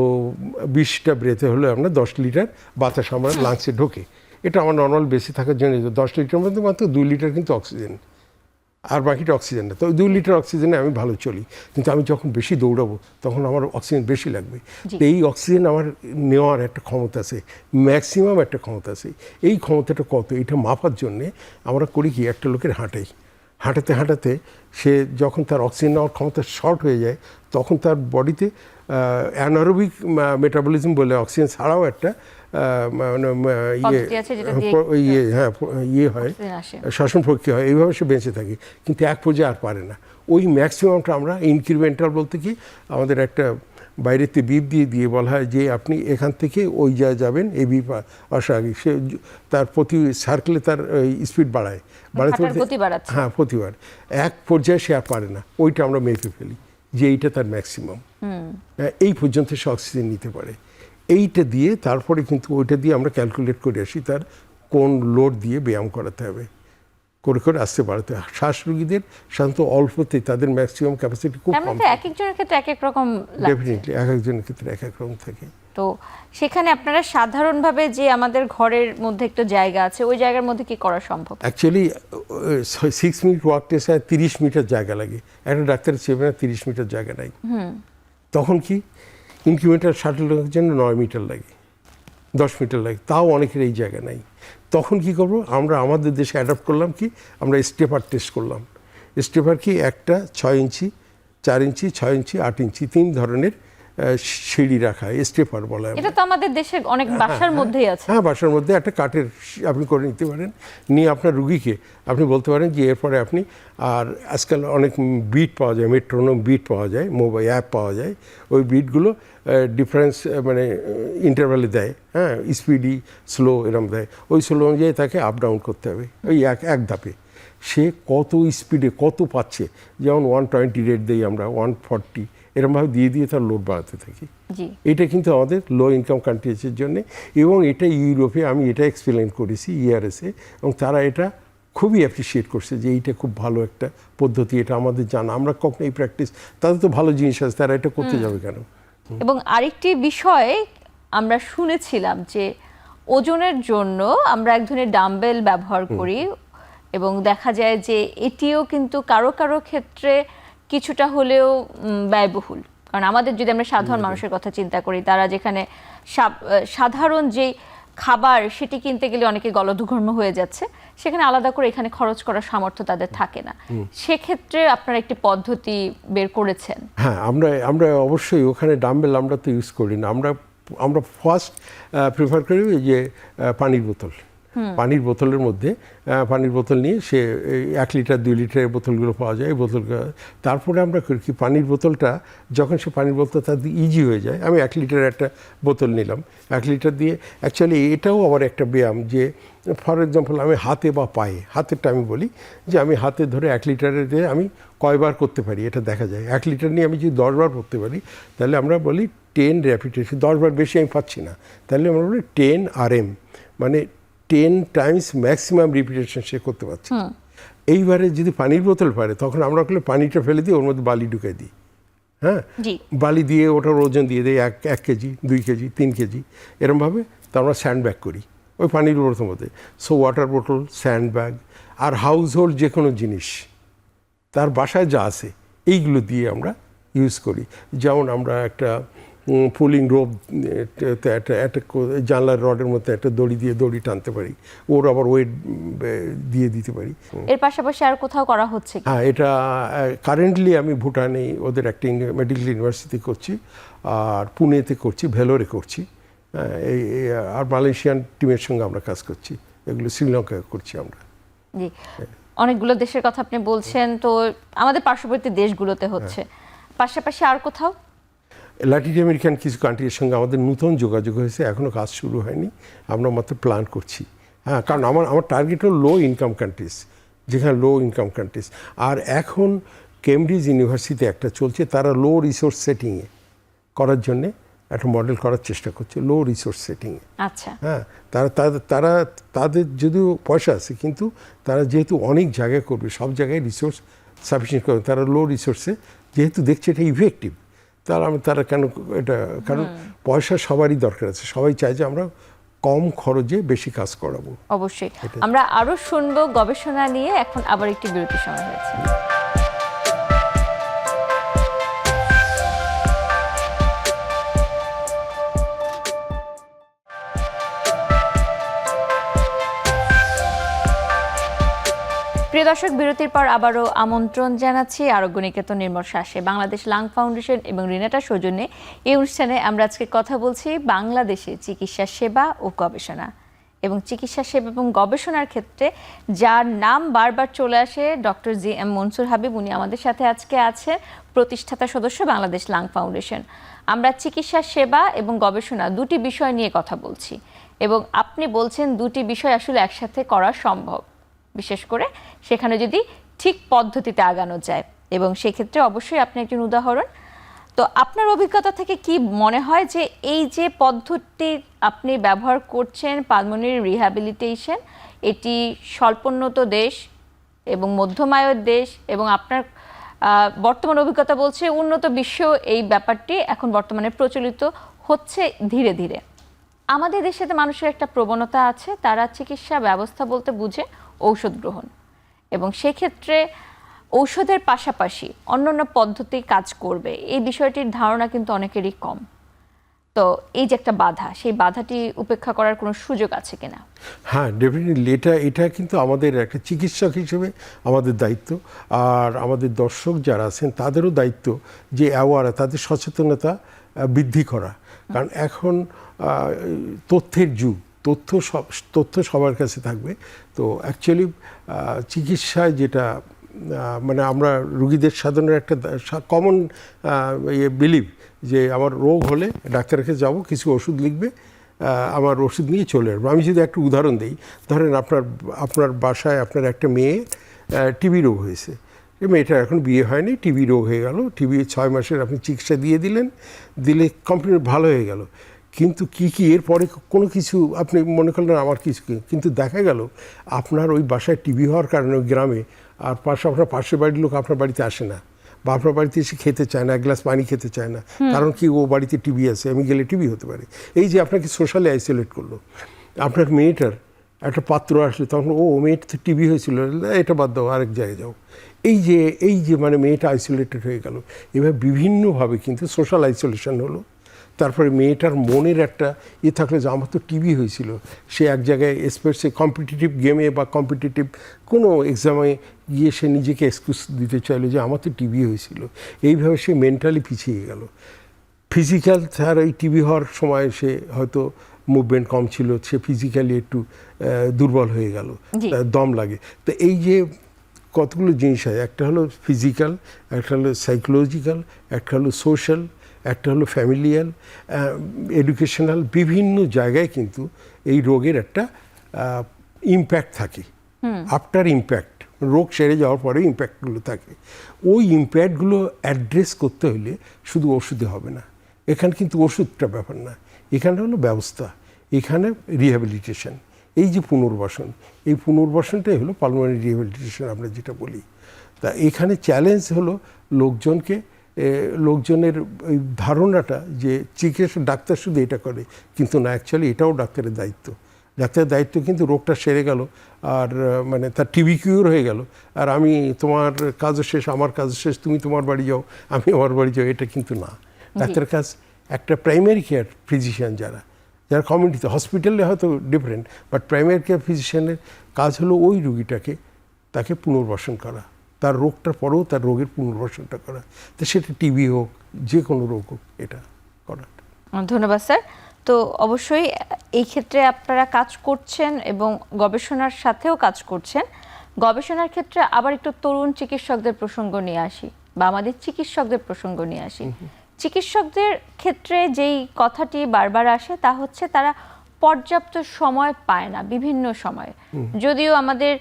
20টা ব্রেথে হলে আমরা 10 লিটার বাতাস আমরা লাংসে ঢোকে। এটা আমার নর্মাল বেশি থাকার জন্য 10 লিটার মধ্যে মাত্র 2 লিটার কিন্তু অক্সিজেন, আর বাকিটা অক্সিজেন না। তো 2 লিটার অক্সিজেনে আমি ভালো চলি, কিন্তু আমি যখন বেশি দৌড়াবো তখন আমার অক্সিজেন বেশি লাগবে। তো এই অক্সিজেন আমার নেওয়ার একটা ক্ষমতা আছে, ম্যাক্সিমাম একটা ক্ষমতা আছে। এই ক্ষমতাটা কত, এটা মাপার জন্যে আমরা করি কি, একটা লোকের হাঁটাতে হাঁটাতে সে যখন তার অক্সিজেন নেওয়ার ক্ষমতা শর্ট হয়ে যায়, তখন তার বডিতে অ্যানারোবিক মেটাবলিজম বলে অক্সিজেন ছাড়াও একটা ইয়ে হয়, শ্বসন প্রক্রিয়া হয়, এইভাবে সে বেঁচে থাকে। কিন্তু এক পর্যায়ে আর পারে না। ওই ম্যাক্সিমামটা আমরা ইনক্রিমেন্টাল বলতে কি, আমাদের একটা বাইরেতে বিপ দিয়ে বলা হয় যে আপনি এখান থেকে ওই জায়গায় যাবেন, এই বিপ আসার আগে সে তার প্রতি সার্কেলে তার স্পিড বাড়ায়, হ্যাঁ, প্রতিবার এক পর্যায়ে সে আর পারে না, ওইটা আমরা মেপে ফেলি যে এইটা তার ম্যাক্সিমাম, এই পর্যন্ত সে অক্সিজেন নিতে পারে। এইটা দিয়ে তারপরে কিন্তু ওইটা দিয়ে আমরা ক্যালকুলেট করে আসি তার কোন লোড দিয়ে ব্যায়াম করাতে হবে, করে আসতে বাড়াতে হয়। শ্বাস রোগীদের সাধারণত অল্পতে তাদের ম্যাক্সিমাম ক্যাপাসিটি খুব কম, এক একজনের ক্ষেত্রে এক এক রকম, ডেফিনেটলি এক একজনের ক্ষেত্রে এক এক রকম থাকে। তো সেখানে আপনারা সাধারণভাবে যে আমাদের ঘরের মধ্যে একটা জায়গা আছে, ওই জায়গার মধ্যে কি করা সম্ভব? Actually 6 minute walk test 30 metre জায়গা লাগে, একটা ডাক্তারের চেপে না 30 মিটার জায়গা নাই। তখন কি ইনকিউবেটর শাটলের জন্য 9 মিটার লাগে, 10 মিটার লাগে, তাও অনেকের এই জায়গা নাই। তখন কি করব, আমরা আমাদের দেশে অ্যাডাপ্ট করলাম কি, আমরা স্টেপার টেস্ট করলাম। স্টেপার কি, একটা 6 ইঞ্চি, 4 ইঞ্চি, 6 ইঞ্চি, 8 ইঞ্চি, 3 ধরনের সিঁড়ি রাখা, স্টেপার বলা হয়। এটা তো আমাদের দেশের অনেক বাসার মধ্যেই আছে। হ্যাঁ, বাসার মধ্যে একটা কাঠের আপনি করে নিতে পারেন, নিয়ে আপনার রুগীকে আপনি বলতে পারেন যে এরপরে আপনি, আর আজকাল অনেক বিট পাওয়া যায়, মেট্রোনোম বিট পাওয়া যায়, মোবাইল অ্যাপ পাওয়া যায়, ওই বিটগুলো ডিফারেন্স মানে ইন্টারভ্যালে দেয়, হ্যাঁ, স্পিডি স্লো এরম দেয়, ওই স্লো অনুযায়ী তাকে আপ ডাউন করতে হবে ওই এক ধাপে। সে কত স্পিডে কত পাচ্ছে, যেমন 120 রেট দিই আমরা, 140 এরকমভাবে দিয়ে তার লোড বাড়াতে থাকি। এটা কিন্তু আমাদের লো ইনকাম কান্ট্রিজের জন্য, এবং এটা ইউরোপে আমি এটা এক্সপ্লেন করেছি ERS-এ, এবং তারা এটা খুবই অ্যাপ্রিসিয়েট করছে যে এইটা খুব ভালো একটা পদ্ধতি, এটা আমাদের জানা, আমরা কখনো এই প্র্যাকটিস, তাদের তো ভালো জিনিস আছে, তারা এটা করতে যাবে কেন? এবং আরেকটি বিষয় আমরা শুনেছিলাম যে ওজনের জন্য আমরা এক ধরনের ডাম্বেল ব্যবহার করি, এবং দেখা যায় যে এটিও কিন্তু কারো কারো ক্ষেত্রে কিছুটা হলেও ব্যয়বহুল। কারণ আমাদের যদি আমরা সাধারণ মানুষের কথা চিন্তা করি, তারা যেখানে সাধারণ যেই খাবার সেটি কিনতে গেলে অনেকে গলদঘর্ম হয়ে যাচ্ছে, সেখানে আলাদা করে এখানে খরচ করার সামর্থ্য তাদের থাকে না, সেক্ষেত্রে আপনারা একটি পদ্ধতি বের করেছেন। হ্যাঁ, আমরা অবশ্যই ওখানে ডাম্বেল আমরা তো ইউজ করি না। আমরা ফার্স্ট প্রিফার করি যে পানির বোতলের মধ্যে পানির বোতল নিয়ে সে 1 লিটার 2 লিটারের বোতলগুলো পাওয়া যায়, এই বোতল তারপরে আমরা করি কি পানির বোতলটা যখন সে পানির বোতল তার ইজি হয়ে যায়, আমি 1 লিটারের একটা বোতল নিলাম, 1 লিটার দিয়ে অ্যাকচুয়ালি এটাও আবার একটা ব্যায়াম যে ফর এক্সাম্পল আমি হাতে বা পায়ে, হাতেরটা আমি বলি যে আমি হাতে ধরে 1 লিটারের দিয়ে আমি কয়বার করতে পারি এটা দেখা যায়। 1 লিটার নিয়ে আমি যদি 10 বার করতে পারি তাহলে আমরা বলি 10 রেপিটেশন, 10 বার বেশি আমি পাচ্ছি না, তাহলে আমরা বলি 10 RM, মানে 10 টাইমস ম্যাক্সিমাম রিপিটেশন সে করতে পারছে। এইবারে যদি পানির বোতল পারে তখন আমরা করলে পানিটা ফেলে দিই, ওর মধ্যে বালি ঢুকাই দিই। হ্যাঁ, বালি দিয়ে ওটার ওজন দিয়ে দিই 1 কেজি 2 কেজি 3 কেজি এরমভাবে। তো আমরা স্যান্ড ব্যাগ করি ওই পানির বোতলের মধ্যে। সো ওয়াটার বোতল, স্যান্ড ব্যাগ আর হাউস হোল্ড যে কোনো জিনিস তার বাসায় যা আছে এইগুলো দিয়ে আমরা ইউজ করি। যেমন আমরা একটা পুলিং রোপ, একটা জানলার রডের মধ্যে একটা দড়ি দিয়ে দড়ি টানতে পারি, ওর আবার ওয়েট দিয়ে দিতে পারি। এর পাশাপাশি আর কোথাও করা হচ্ছে? হ্যাঁ, এটা কারেন্টলি আমি ভুটানে ওদের একটা মেডিকেল ইউনিভার্সিটি করছি, আর পুনেতে করছি, ভেলোরে করছি, আর মালয়েশিয়ান টিমের সঙ্গে আমরা কাজ করছি, এগুলো শ্রীলঙ্কায় করছি আমরা। জি, অনেকগুলো দেশের কথা আপনি বলছেন, তো আমাদের পার্শ্ববর্তী দেশগুলোতে হচ্ছে, পাশাপাশি আর কোথাও? ল্যাটিন আমেরিকান কিছু কান্ট্রির সঙ্গে আমাদের নতুন যোগাযোগ হয়েছে, এখনও কাজ শুরু হয়নি, আমরা মাত্র প্ল্যান করছি। হ্যাঁ, কারণ আমার টার্গেট হল লো ইনকাম কান্ট্রিজ, যেখানে লো ইনকাম কান্ট্রিজ। আর এখন কেমব্রিজ ইউনিভার্সিটি একটা চলছে, তারা লো রিসোর্স সেটিংয়ে করার জন্যে একটা মডেল করার চেষ্টা করছে, লো রিসোর্স সেটিংয়ে। আচ্ছা, হ্যাঁ, তাদের যদিও পয়সা আছে, কিন্তু তারা যেহেতু অনেক জায়গায় করবে, সব জায়গায় রিসোর্স সাফিসিয়েন্ট করবে, তারা লো রিসোর্সে যেহেতু দেখছে এটা ইফেক্টিভ, তারা কেন এটা, কারণ পয়সা সবারই দরকার আছে, সবাই চায় যে আমরা কম খরচে বেশি কাজ করাবো। অবশ্যই আমরা আরো শুনবো গবেষণা নিয়ে, এখন আবার একটি বিরতির সময় হয়েছে। প্রিয় দর্শক, বিরতির পর আবারও আমন্ত্রণ জানাচ্ছি আরোগ্য নিকেতন নির্মল শ্বাসে, বাংলাদেশ লাং ফাউন্ডেশন এবং রিনেটার সৌজন্যে এই অনুষ্ঠানে আমরা আজকে কথা বলছি বাংলাদেশে চিকিৎসা সেবা ও গবেষণা, এবং চিকিৎসা সেবা এবং গবেষণার ক্ষেত্রে যার নাম বারবার চলে আসে, ডক্টর জি.এম. মনসুর হাবিব, উনি আমাদের সাথে আজকে আছেন, প্রতিষ্ঠাতা সদস্য বাংলাদেশ লাং ফাউন্ডেশন। আমরা চিকিৎসা সেবা এবং গবেষণা দুটি বিষয় নিয়ে কথা বলছি, এবং আপনি বলছেন দুটি বিষয় আসলে একসাথে করা সম্ভব, বিশেষ করে সেখানে যদি ঠিক পদ্ধতিতে আগানো যায়, এবং সেক্ষেত্রে অবশ্যই আপনি একজন উদাহরণ। তো আপনার অভিজ্ঞতা থেকে কি মনে হয় যে এই যে পদ্ধতি আপনি ব্যবহার করছেন, পালমোনারি রিহ্যাবিলিটেশন, এটি স্বল্পোন্নত দেশ এবং মধ্যম আয়ের দেশ, এবং আপনার বর্তমান অভিজ্ঞতা বলছে উন্নত বিশ্ব এই ব্যাপারটি এখন বর্তমানে প্রচলিত হচ্ছে ধীরে ধীরে। আমাদের দেশেতে মানুষের একটা প্রবণতা আছে, তারা চিকিৎসা ব্যবস্থা বলতে বুঝে ঔষধ গ্রহণ, এবং সেক্ষেত্রে ঔষধের পাশাপাশি অন্যান্য পদ্ধতি কাজ করবে, এই বিষয়টির ধারণা কিন্তু অনেকেরই কম। তো এই যে একটা বাধা, সেই বাধাটি উপেক্ষা করার কোনো সুযোগ আছে কিনা? হ্যাঁ, ডেফিনেটলি এটা কিন্তু আমাদের একটা চিকিৎসক হিসেবে আমাদের দায়িত্ব, আর আমাদের দর্শক যারা আছেন তাদেরও দায়িত্ব যে তাদের সচেতনতা বৃদ্ধি করা। কারণ এখন তথ্যের যুগ, তথ্য সবার কাছে থাকবে। তো অ্যাকচুয়ালি চিকিৎসায় যেটা মানে আমরা রুগীদের সাধারণ একটা কমন বিলিভ যে আমার রোগ হলে ডাক্তারের কাছে যাবো, কিছু ওষুধ লিখবে, আমার ওষুধ নিয়ে চলে আসবো। আমি যদি একটা উদাহরণ দিই, ধরেন আপনার বাসায় আপনার একটা মেয়ে টিবি রোগ হয়েছে, এই মেয়েটার এখন বিয়ে হয়নি, টিবি রোগ হয়ে গেল, টিবি 6 মাসের আপনি চিকিৎসা দিলে কমপ্লিট ভালো হয়ে গেল, কিন্তু কি এরপরে কোনো কিছু আপনি মনে করলেন আমার কিছু, কিন্তু দেখা গেল আপনার ওই বাসায় টিবি হওয়ার কারণে ওই গ্রামে আর আপনার পাশের বাড়ির লোক আপনার বাড়িতে আসে না, বা আপনার বাড়িতে এসে খেতে চায় না, এক গ্লাস পানি খেতে চায় না, কারণ কি ও বাড়িতে টিবি আছে, আমি গেলে টিবি হতে পারে। এই যে আপনাকে সোশ্যালি আইসোলেট করলো। আপনার মেয়েটার একটা পাত্র আসলে তখন মেয়েটা তো টিবি হয়েছিল, এটা বাদ দাও, আরেক জায়গায় যাও। এই যে মানে মেয়েটা আইসোলেটেড হয়ে গেল। এভাবে বিভিন্নভাবে কিন্তু সোশ্যাল আইসোলেশন হলো। তারপরে মেয়েটার মনের একটা থাকলে যে আমার তো টিবি হয়েছিল, সে এক জায়গায় স্পোর্টসে কম্পিটিটিভ গেমে বা কম্পিটিটিভ কোনো এক্সামে গিয়ে সে নিজেকে এক্সকিউজ দিতে চাইলো যে আমার তো টিবি হয়েছিল। এইভাবে সে মেন্টালি পিছিয়ে গেল। ফিজিক্যাল তার এই টিবি হওয়ার সময় সে হয়তো মুভমেন্ট কম ছিল, সে ফিজিক্যালি একটু দুর্বল হয়ে গেল, তার দম লাগে। তো এই যে কতগুলো জিনিস হয়, একটা হলো ফিজিক্যাল, একটা হলো সাইকোলজিক্যাল, একটা হলো সোশ্যাল, একটা হলো ফ্যামিলিয়াল, এডুকেশনাল, বিভিন্ন জায়গায় কিন্তু এই রোগের একটা ইম্প্যাক্ট থাকে। আফটার ইম্প্যাক্ট, রোগ সেরে যাওয়ার পরে ইম্প্যাক্টগুলো থাকে। ওই ইম্প্যাক্টগুলো অ্যাড্রেস করতে হলে শুধু ওষুধে হবে না। এখানে কিন্তু ওষুধটা ব্যাপার না, এখানে হলো ব্যবস্থা, এখানে রিহ্যাবিলিটেশন, এই যে পুনর্বাসন, এই পুনর্বাসনটাই হলো পালমোনারি রিহ্যাবিলিটেশন আমরা যেটা বলি। তা এখানে চ্যালেঞ্জ হলো লোকজনের ওই ধারণাটা যে চিকিৎসা ডাক্তার শুধু এটা করে, কিন্তু না, অ্যাকচুয়ালি এটাও ডাক্তারের দায়িত্ব। ডাক্তারের দায়িত্ব কিন্তু রোগটা সেরে গেল আর মানে তার টিবি কিউর হয়ে গেল, আর আমি তোমার কাজও শেষ, আমার কাজও শেষ, তুমি তোমার বাড়ি যাও, আমি আমার বাড়ি যাও, এটা কিন্তু না। ডাক্তারের কাজ একটা প্রাইমারি কেয়ার ফিজিশিয়ান যারা কমিউনিটিতে, হসপিটালে হয়তো ডিফারেন্ট, বাট প্রাইমারি কেয়ার ফিজিশিয়ানের কাজ হলো ওই রুগীটাকে, তাকে পুনর্বাসন করা, তার রোগটার পরেও তার রোগের পুনর্বাসনটা করা। তো সেটা টিবি হোক, যে কোনো রোগ হোক, এটা করা। ধন্যবাদ স্যার। তো অবশ্যই এই ক্ষেত্রে আপনারা কাজ করছেন এবং গবেষণার সাথেও কাজ করছেন। গবেষণার ক্ষেত্রে আবার একটু তরুণ চিকিৎসকদের প্রসঙ্গ নিয়ে আসি, বা আমাদের চিকিৎসকদের প্রসঙ্গ নিয়ে আসি। চিকিৎসকদের ক্ষেত্রে যেই কথাটি বারবার আসে তা হচ্ছে তারা পর্যাপ্ত সময় পায় না বিভিন্ন সময়ে। যদিও আমাদের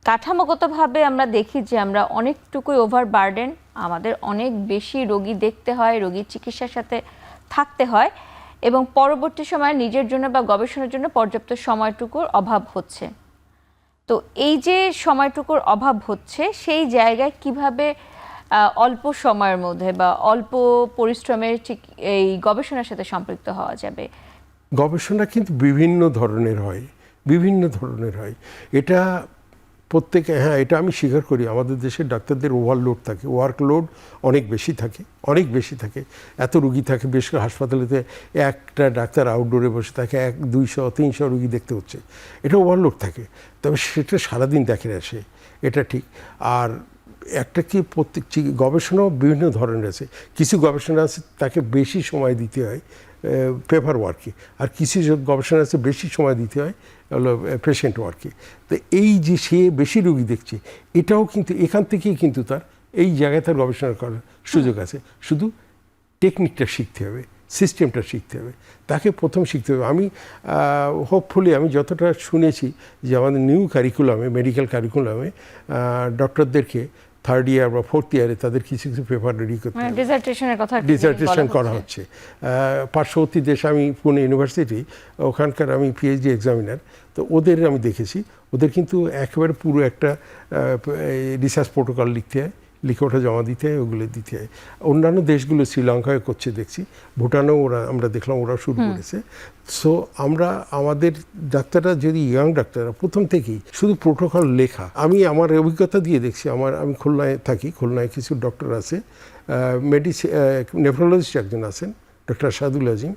কাঠামোগতভাবে আমরা দেখি যে আমরা অনেকটুকুই ওভারবার্ডেন, আমাদের অনেক বেশি রোগী দেখতে হয়, রোগীর চিকিৎসার সাথে থাকতে হয়, এবং পরবর্তী সময়ে নিজের জন্য বা গবেষণার জন্য পর্যাপ্ত সময়টুকুর অভাব হচ্ছে। তো এই যে সময়টুকুর অভাব হচ্ছে, সেই জায়গায় কিভাবে অল্প সময়ের মধ্যে বা অল্প পরিশ্রমের এই গবেষণার সাথে সম্পৃক্ত হওয়া যাবে? গবেষণা কিন্তু বিভিন্ন ধরনের হয়, বিভিন্ন ধরনের হয়। এটা প্রত্যেকে, হ্যাঁ, এটা আমি স্বীকার করি, আমাদের দেশের ডাক্তারদের ওভারলোড থাকে, ওয়ার্কলোড অনেক বেশি থাকে, অনেক বেশি থাকে। এত রুগী থাকে, বেশ করে হাসপাতালেতে একটা ডাক্তার আউটডোরে বসে থাকে 100-200-300 রুগী দেখতে হচ্ছে, এটা ওভারলোড থাকে। তবে সেটা সারাদিন দেখে না সে, এটা ঠিক। আর একটা কি প্রত্যেক গবেষণাও বিভিন্ন ধরনের আছে। কিছু গবেষণা আছে তাকে বেশি সময় দিতে হয় পেপার ওয়ার্কে, আর কিছু গবেষণা আছে বেশি সময় দিতে হয় হলো পেশেন্ট ওয়ার্কে। তো এই যে সে বেশি রোগী দেখছে, এটাও কিন্তু এখান থেকেই কিন্তু তার এই জায়গায় তার গবেষণা করার সুযোগ আছে। শুধু টেকনিকটা শিখতে হবে, সিস্টেমটা শিখতে হবে, তাকে প্রথম শিখতে হবে। আমি হোপফুলি আমি যতটা শুনেছি যে আমাদের নিউ কারিকুলামে, মেডিকেল কারিকুলামে ডক্টরদেরকে থার্ড ইয়ার বা ফোর্থ ইয়ারে তাদের কিছু কিছু পেপার রেডি করতে হবে, ডিসার্টেশন করা হচ্ছে। পার্শ্ববর্তী দেশ, আমি পুনে ইউনিভার্সিটি, ওখানকার আমি পিএইচডি এক্সামিনার, তো ওদের আমি দেখেছি, ওদের কিন্তু একেবারে পুরো একটা রিসার্চ প্রোটোকল লিখতে হয়, লিখে ওটা জমা দিতে হয়, ওগুলো দিতে হয়। অন্যান্য দেশগুলো শ্রীলঙ্কায় করছে দেখছি, ভুটানেও আমরা দেখলাম ওরা শুরু করেছে। সো আমাদের ডাক্তাররা যদি ইয়াং ডাক্তাররা প্রথম থেকেই শুধু প্রোটোকল লেখা, আমি আমার অভিজ্ঞতা দিয়ে দেখছি, আমি খুলনায় থাকি, খুলনায় কিছু ডক্টর আছে, নেফ্রোলজিস্ট একজন আছেন ডক্টর সাদুল আজিম,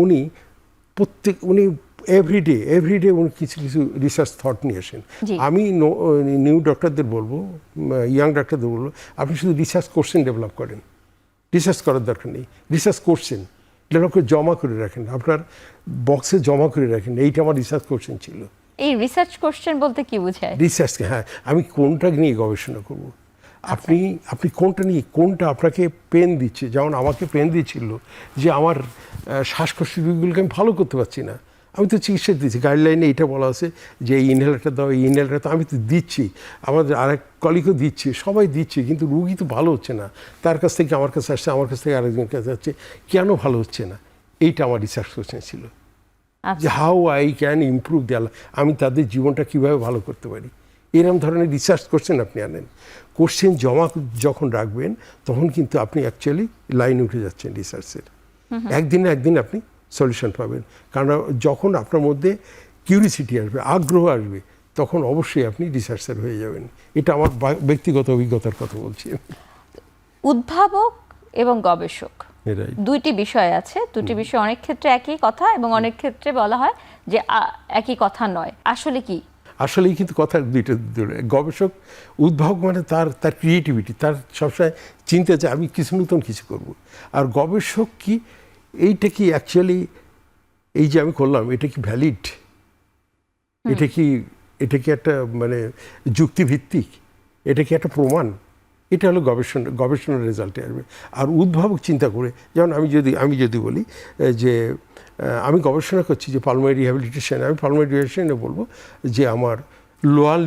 উনি এভরিডে উনি কিছু কিছু রিসার্চ থট নিয়ে আসেন। আমি নিউ ডক্টরদের বলবো, ইয়াং ডাক্তারদের বলবো, আপনি শুধু রিসার্চ কোশ্চেন ডেভেলপ করেন, রিসার্চ করার দরকার নেই, রিসার্চ কোশ্চেন ডেভেলপ করে জমা করে রাখেন, আপনার বক্সে জমা করে রাখেন, এইটা আমার রিসার্চ কোশ্চেন ছিল। এই রিসার্চ কোশ্চেন বলতে কি বোঝায়? রিসার্চ, হ্যাঁ, আমি কোনটা নিয়ে গবেষণা করব, আপনি কোনটা নিয়ে, কোনটা আপনাকে পেন দিচ্ছে। যেমন আমাকে পেন দিচ্ছিল যে আমার শ্বাসকষ্টের রোগীগুলোকে আমি ভালো করতে পারছি না, আমি তো চিকিৎসা দিচ্ছি, গাইডলাইনে এটা বলা আছে যে এই ইনহেলারটা দাও, এই ইনহেলারটা, তো আমি তো দিচ্ছি, আমাদের আরেক কলিগও দিচ্ছি, সবাই দিচ্ছে, কিন্তু রুগী তো ভালো হচ্ছে না। তার কাছ থেকে আমার কাছে আসছে, আমার কাছ থেকে আরেকজনের কাছে আসছে, কেন ভালো হচ্ছে না? এইটা আমার রিসার্চ কোশ্চেন ছিল, যে হাউ আই ক্যান ইমপ্রুভ আমি তাদের জীবনটা কীভাবে ভালো করতে পারি। এরকম ধরনের রিসার্চ কোশ্চেন আপনি আনেন, কোশ্চেন জমা যখন রাখবেন তখন কিন্তু আপনি অ্যাকচুয়ালি লাইন উঠে যাচ্ছেন রিসার্চের। একদিন আপনি সলিউশন পাবেন, কারণ যখন আপনার মধ্যে কিউরিসিটি আসবে, আগ্রহ আসবে, তখন অবশ্যই আপনি রিসার্চার হয়ে যাবেন। এটা আমার ব্যক্তিগত অভিজ্ঞতার কথা বলছি। উদ্ভাবক এবং গবেষক Right. দুইটি বিষয় আছে, দুটি বিষয় অনেক ক্ষেত্রে একই কথা এবং অনেক ক্ষেত্রে বলা হয় যে একই কথা নয়। আসলে কি? আসলেই কিন্তু কথা দুইটা গবেষক উদ্ভাবক মানে তার ক্রিয়েটিভিটি, তার সবসময় চিন্তা যে আমি কিছু নতুন কিছু করব। আর গবেষক কি, এইটা কি অ্যাকচুয়ালি এই যে আমি করলাম এটা কি ভ্যালিড, এটা কি একটা মানে যুক্তিভিত্তিক, এটা কি একটা প্রমাণ, এটা হলো গবেষণার রেজাল্টে আসবে। আর উদ্ভাবক চিন্তা করে, যেমন আমি যদি বলি যে আমি গবেষণা করছি যে পালমারি রিহ্যাবিলিটেশন, আমি পালমারি রিহ্যাবিলিটেশনে বলবো যে আমার লোয়ার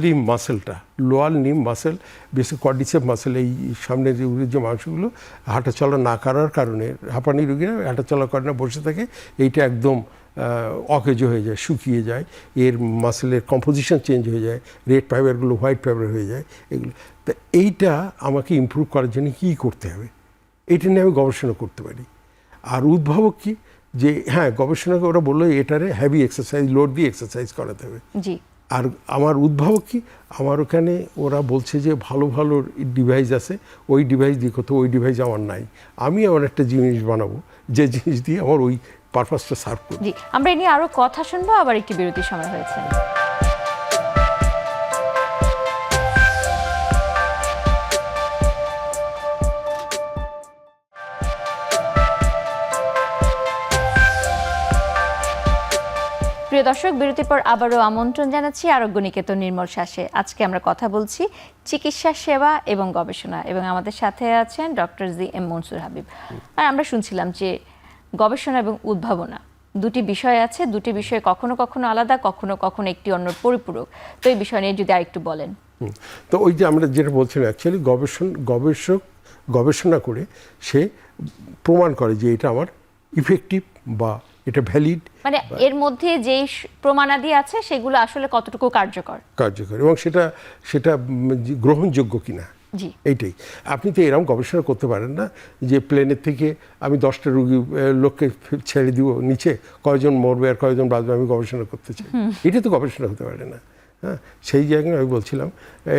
লিম মাসেল বেশি কোয়াড্রিসেপ মাসেল, এই সামনের যে মাংসগুলো হাঁটাচলা না করার কারণে হাঁপানি রোগীরা হাঁটাচলা করে না, বসে থাকে, এইটা একদম অকেজ হয়ে যায়, শুকিয়ে যায়, এর মাসেলের কম্পোজিশন চেঞ্জ হয়ে যায়, রেড ফাইবারগুলো হোয়াইট ফাইবার হয়ে যায় এগুলো। তা এইটা আমাকে ইমপ্রুভ করার জন্য কী করতে হবে, এটা নিয়ে আমি গবেষণা করতে পারি। আর উদ্ভাবক কি, যে হ্যাঁ গবেষণা ওরা বললো এটারে হেভি এক্সারসাইজ, লোড দিয়ে এক্সারসাইজ করাতে হবে। জি। আর আমার উদ্ভাবক কি, আমার ওখানে ওরা বলছে যে ভালো ভালো ডিভাইস আছে, ওই ডিভাইস দিয়ে করতে, ওই ডিভাইস আমার নাই, আমি আমার একটা জিনিস বানাবো যে জিনিস দিয়ে আমার ওই পারপাসটা সার্ভ করবে। জি, আমরা এ নিয়ে আরো কথা শুনবো, আবার একটি বিরতির সময় হয়েছে। প্রিয় দর্শক, বিরতির পর আবারও আমন্ত্রণ জানাচ্ছি আরোগ্য নিকেতন নির্মল শ্বাসে। আজকে আমরা কথা বলছি চিকিৎসা সেবা এবং গবেষণা, এবং আমাদের সাথে আছেন doctor G M Monsur Habib. আর আমরা শুনছিলাম যে গবেষণা এবং উদ্ভাবনা দুটি বিষয় আছে, দুটি বিষয় কখনো কখনো আলাদা, কখনো কখনো একটি অন্যর পরিপূরক। তো এই বিষয় নিয়ে যদি আরেকটু বলেন। তো ওই যে আমরা যেটা বলছিলাম, অ্যাকচুয়ালি গবেষক গবেষণা করে সে প্রমাণ করে যে এটা আমার ইফেক্টিভ বা এটা ভ্যালিড, মানে এর মধ্যে যেই প্রমাণাদি আছে সেগুলো আসলে কতটুকু কার্যকর এবং সেটা গ্রহণযোগ্য কিনা, জি এইটাই। আপনি তো এরকম গবেষণা করতে পারেন না যে প্লেনের থেকে আমি 10টা লোককে ছেড়ে দিব নিচে, কয়জন মরবে আর কয়জন বাঁচবে আমি গবেষণা করতে চাই, এটা তো গবেষণা হতে পারে না। হ্যাঁ, সেই জায়গায় আমি বলছিলাম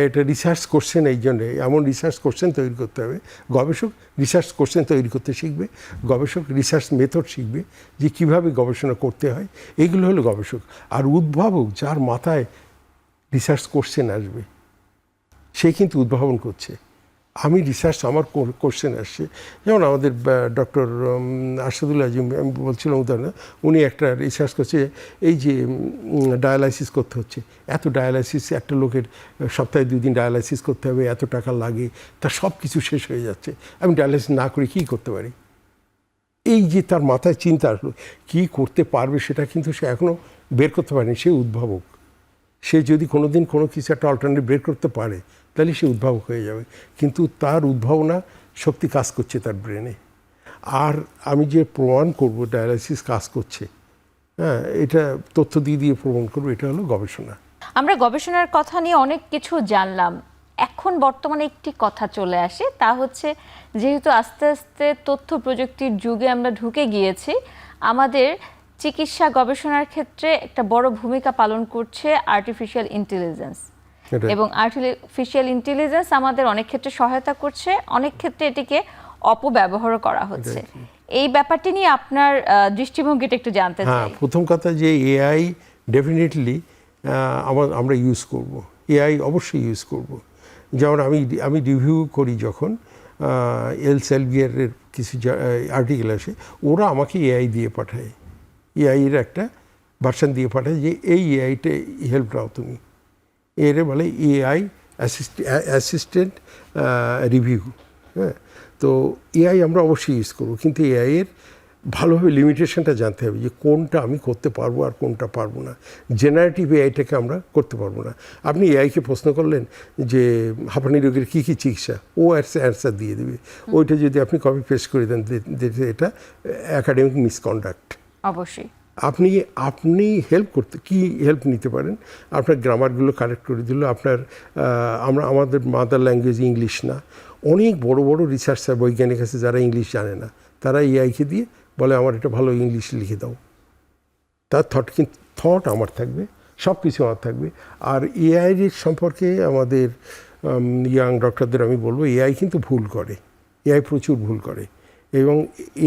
এটা রিসার্চ কোশ্চেন, এই জন্যে এমন রিসার্চ কোশ্চেন তৈরি করতে হবে। গবেষক রিসার্চ কোশ্চেন তৈরি করতে শিখবে, গবেষক রিসার্চ মেথড শিখবে যে কীভাবে গবেষণা করতে হয়, এইগুলো হলো গবেষক। আর উদ্ভাবক যার মাথায় রিসার্চ কোশ্চেন আসবে সে কিন্তু উদ্ভাবন করছে। আমি রিসার্চ আমার কোশ্চেন আসছে, যেমন আমাদের ডক্টর আরশাদুল আজিম, আমি বলছিলাম উদাহরণ, উনি একটা রিসার্চ করছে এই যে ডায়ালাইসিস করতে হচ্ছে, এত ডায়ালাইসিস, একটা লোকের সপ্তাহে 2 দিন ডায়ালাইসিস করতে হবে, এত টাকা লাগে, তার সব কিছু শেষ হয়ে যাচ্ছে, আমি ডায়ালাইসিস না করে কী করতে পারি, এই যে তার মাথায় চিন্তা আসলো কী করতে পারবে, সেটা কিন্তু সে এখনও বের করতে পারেনি। সে উদ্ভাবক, সে যদি কোনো দিন কোনো কিছু একটা অল্টারনেটিভ বের করতে পারে তাহলে সে উদ্ভাবক হয়ে যাবে। কিন্তু তার উদ্ভাবনা শক্তি কাজ করছে তার ব্রেনে। আর আমি যে প্রমাণ করব ডায়ালাইসিস কাজ করছে, হ্যাঁ, এটা তথ্য দিয়ে প্রমাণ করবো, এটা হলো গবেষণা। আমরা গবেষণার কথা নিয়ে অনেক কিছু জানলাম। এখন বর্তমানে একটি কথা চলে আসে, তা হচ্ছে যেহেতু আস্তে আস্তে তথ্য প্রযুক্তির যুগে আমরা ঢুকে গিয়েছি, আমাদের চিকিৎসা গবেষণার ক্ষেত্রে একটা বড় ভূমিকা পালন করছে আর্টিফিশিয়াল ইন্টেলিজেন্স, এবং আর্টিফিশিয়াল ইন্টেলিজেন্স আমাদের অনেক ক্ষেত্রে সহায়তা করছে, অনেক ক্ষেত্রে এটিকে অপব্যবহারও করা হচ্ছে। এই ব্যাপারটি নিয়ে আপনার দৃষ্টিভঙ্গিটা একটু জানতে চাই। হ্যাঁ, প্রথম কথা যে এআই ডেফিনেটলি আমরা ইউজ করব, এআই অবশ্যই ইউজ করব। যেমন আমি রিভিউ করি যখন এলসেলভিয়ারের কিছু আর্টিকেল আসে, ওরা আমাকে এআই দিয়ে পাঠায়, এআইয়ের একটা ভার্সন দিয়ে পাঠায় যে এই এআইটা হেল্প নাও তুমি, এর বলে এআই অ্যাসিস্ট্যান্ট রিভিউ। হ্যাঁ, তো এআই আমরা অবশ্যই ইউজ করবো, কিন্তু এআইয়ের ভালোভাবে লিমিটেশনটা জানতে হবে যে কোনটা আমি করতে পারবো আর কোনটা পারবো না। জেনারেটিভ এআইটাকে আমরা করতে পারবো না। আপনি এআইকে প্রশ্ন করলেন যে হাঁপানি রোগের কী কী চিকিৎসা, ও অ্যান্সার দিয়ে দেবে। ওইটা যদি আপনি কপি পেস্ট করে দেন, এটা অ্যাকাডেমিক মিসকন্ডাক্ট। অবশ্যই আপনি হেল্প করতে কি হেল্প নিতে পারেন, আপনার গ্রামারগুলো কারেক্ট করে দিল, আপনার আমাদের মাদার ল্যাঙ্গুয়েজ ইংলিশ না, অনেক বড় বড় রিসার্চার বৈজ্ঞানিক আছে যারা ইংলিশ জানে না, তারা এআইকে দিয়ে বলে আমার এটা ভালো ইংলিশ লিখে দাও, তার থট আমার থাকবে, সব কিছু আমার থাকবে। আর এআই সম্পর্কে আমাদের ইয়াং ডক্টরদের আমি বলবো, এআই কিন্তু ভুল করে, এআই প্রচুর ভুল করে, এবং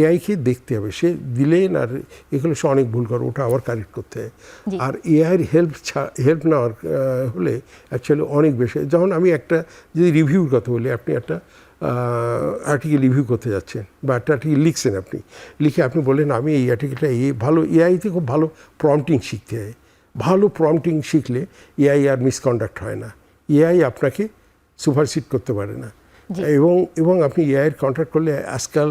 এআইকে দেখতে হবে, সে দিলেন আর এগুলো সে অনেক ভুল করে, ওটা আবার কারেক্ট করতে হয়। জি। আর এআইয়ের হেল্প নেওয়ার হলে অ্যাকচুয়ালি অনেক বেশি। যেমন আমি একটা যদি রিভিউর কথা বলি, আপনি একটা আর্টিকেল রিভিউ করতে যাচ্ছেন বা একটা আর্টিকেল লিখছেন, আপনি লিখে আপনি বললেন আমি এই আর্টিকেলটা ভালো, এআইতে খুব ভালো প্রম্পটিং শিখতে হয়। ভালো প্রম্পটিং শিখলে এআই আর মিসকন্ডাক্ট হয় না, এআই আপনাকে সুপারসিড করতে পারে না। জি। এবং আপনি এআইয়ের কন্ট্যাক্ট করলে আজকাল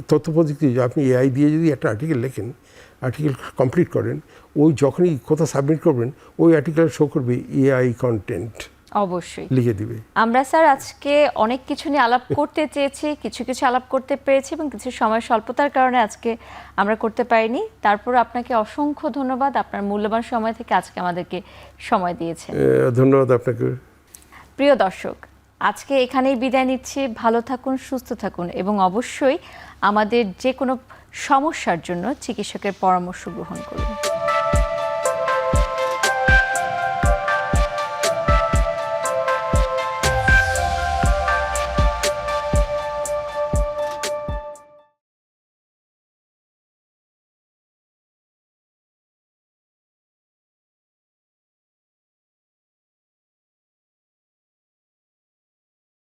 তথ্য প্রযুক্তি, আপনি এআই দিয়ে যদি একটা আর্টিকেল লেখেন, আর্টিকেল কমপ্লিট করেন, ওই যখনই কোথাও সাবমিট করবেন ওই আর্টিকেল শো করবে এআই কন্টেন্ট, অবশ্যই লিখে দিবে। আমরা স্যার আজকে অনেক কিছু নিয়ে আলাপ করতে চেয়েছি, কিছু কিছু আলাপ করতে পেরেছি এবং কিছু সময় স্বল্পতার কারণে আজকে আমরা করতে পারিনি। তারপর আপনাকে অসংখ্য ধন্যবাদ, আপনার মূল্যবান সময় থেকে আজকে আমাদেরকে সময় দিয়েছেন। ধন্যবাদ আপনাকে। প্রিয় দর্শক, আজকে এখানেই বিদায় নিচ্ছি। ভালো থাকুন, সুস্থ থাকুন এবং অবশ্যই আমাদের যে কোনো সমস্যার জন্য চিকিৎসকের পরামর্শ গ্রহণ করুন।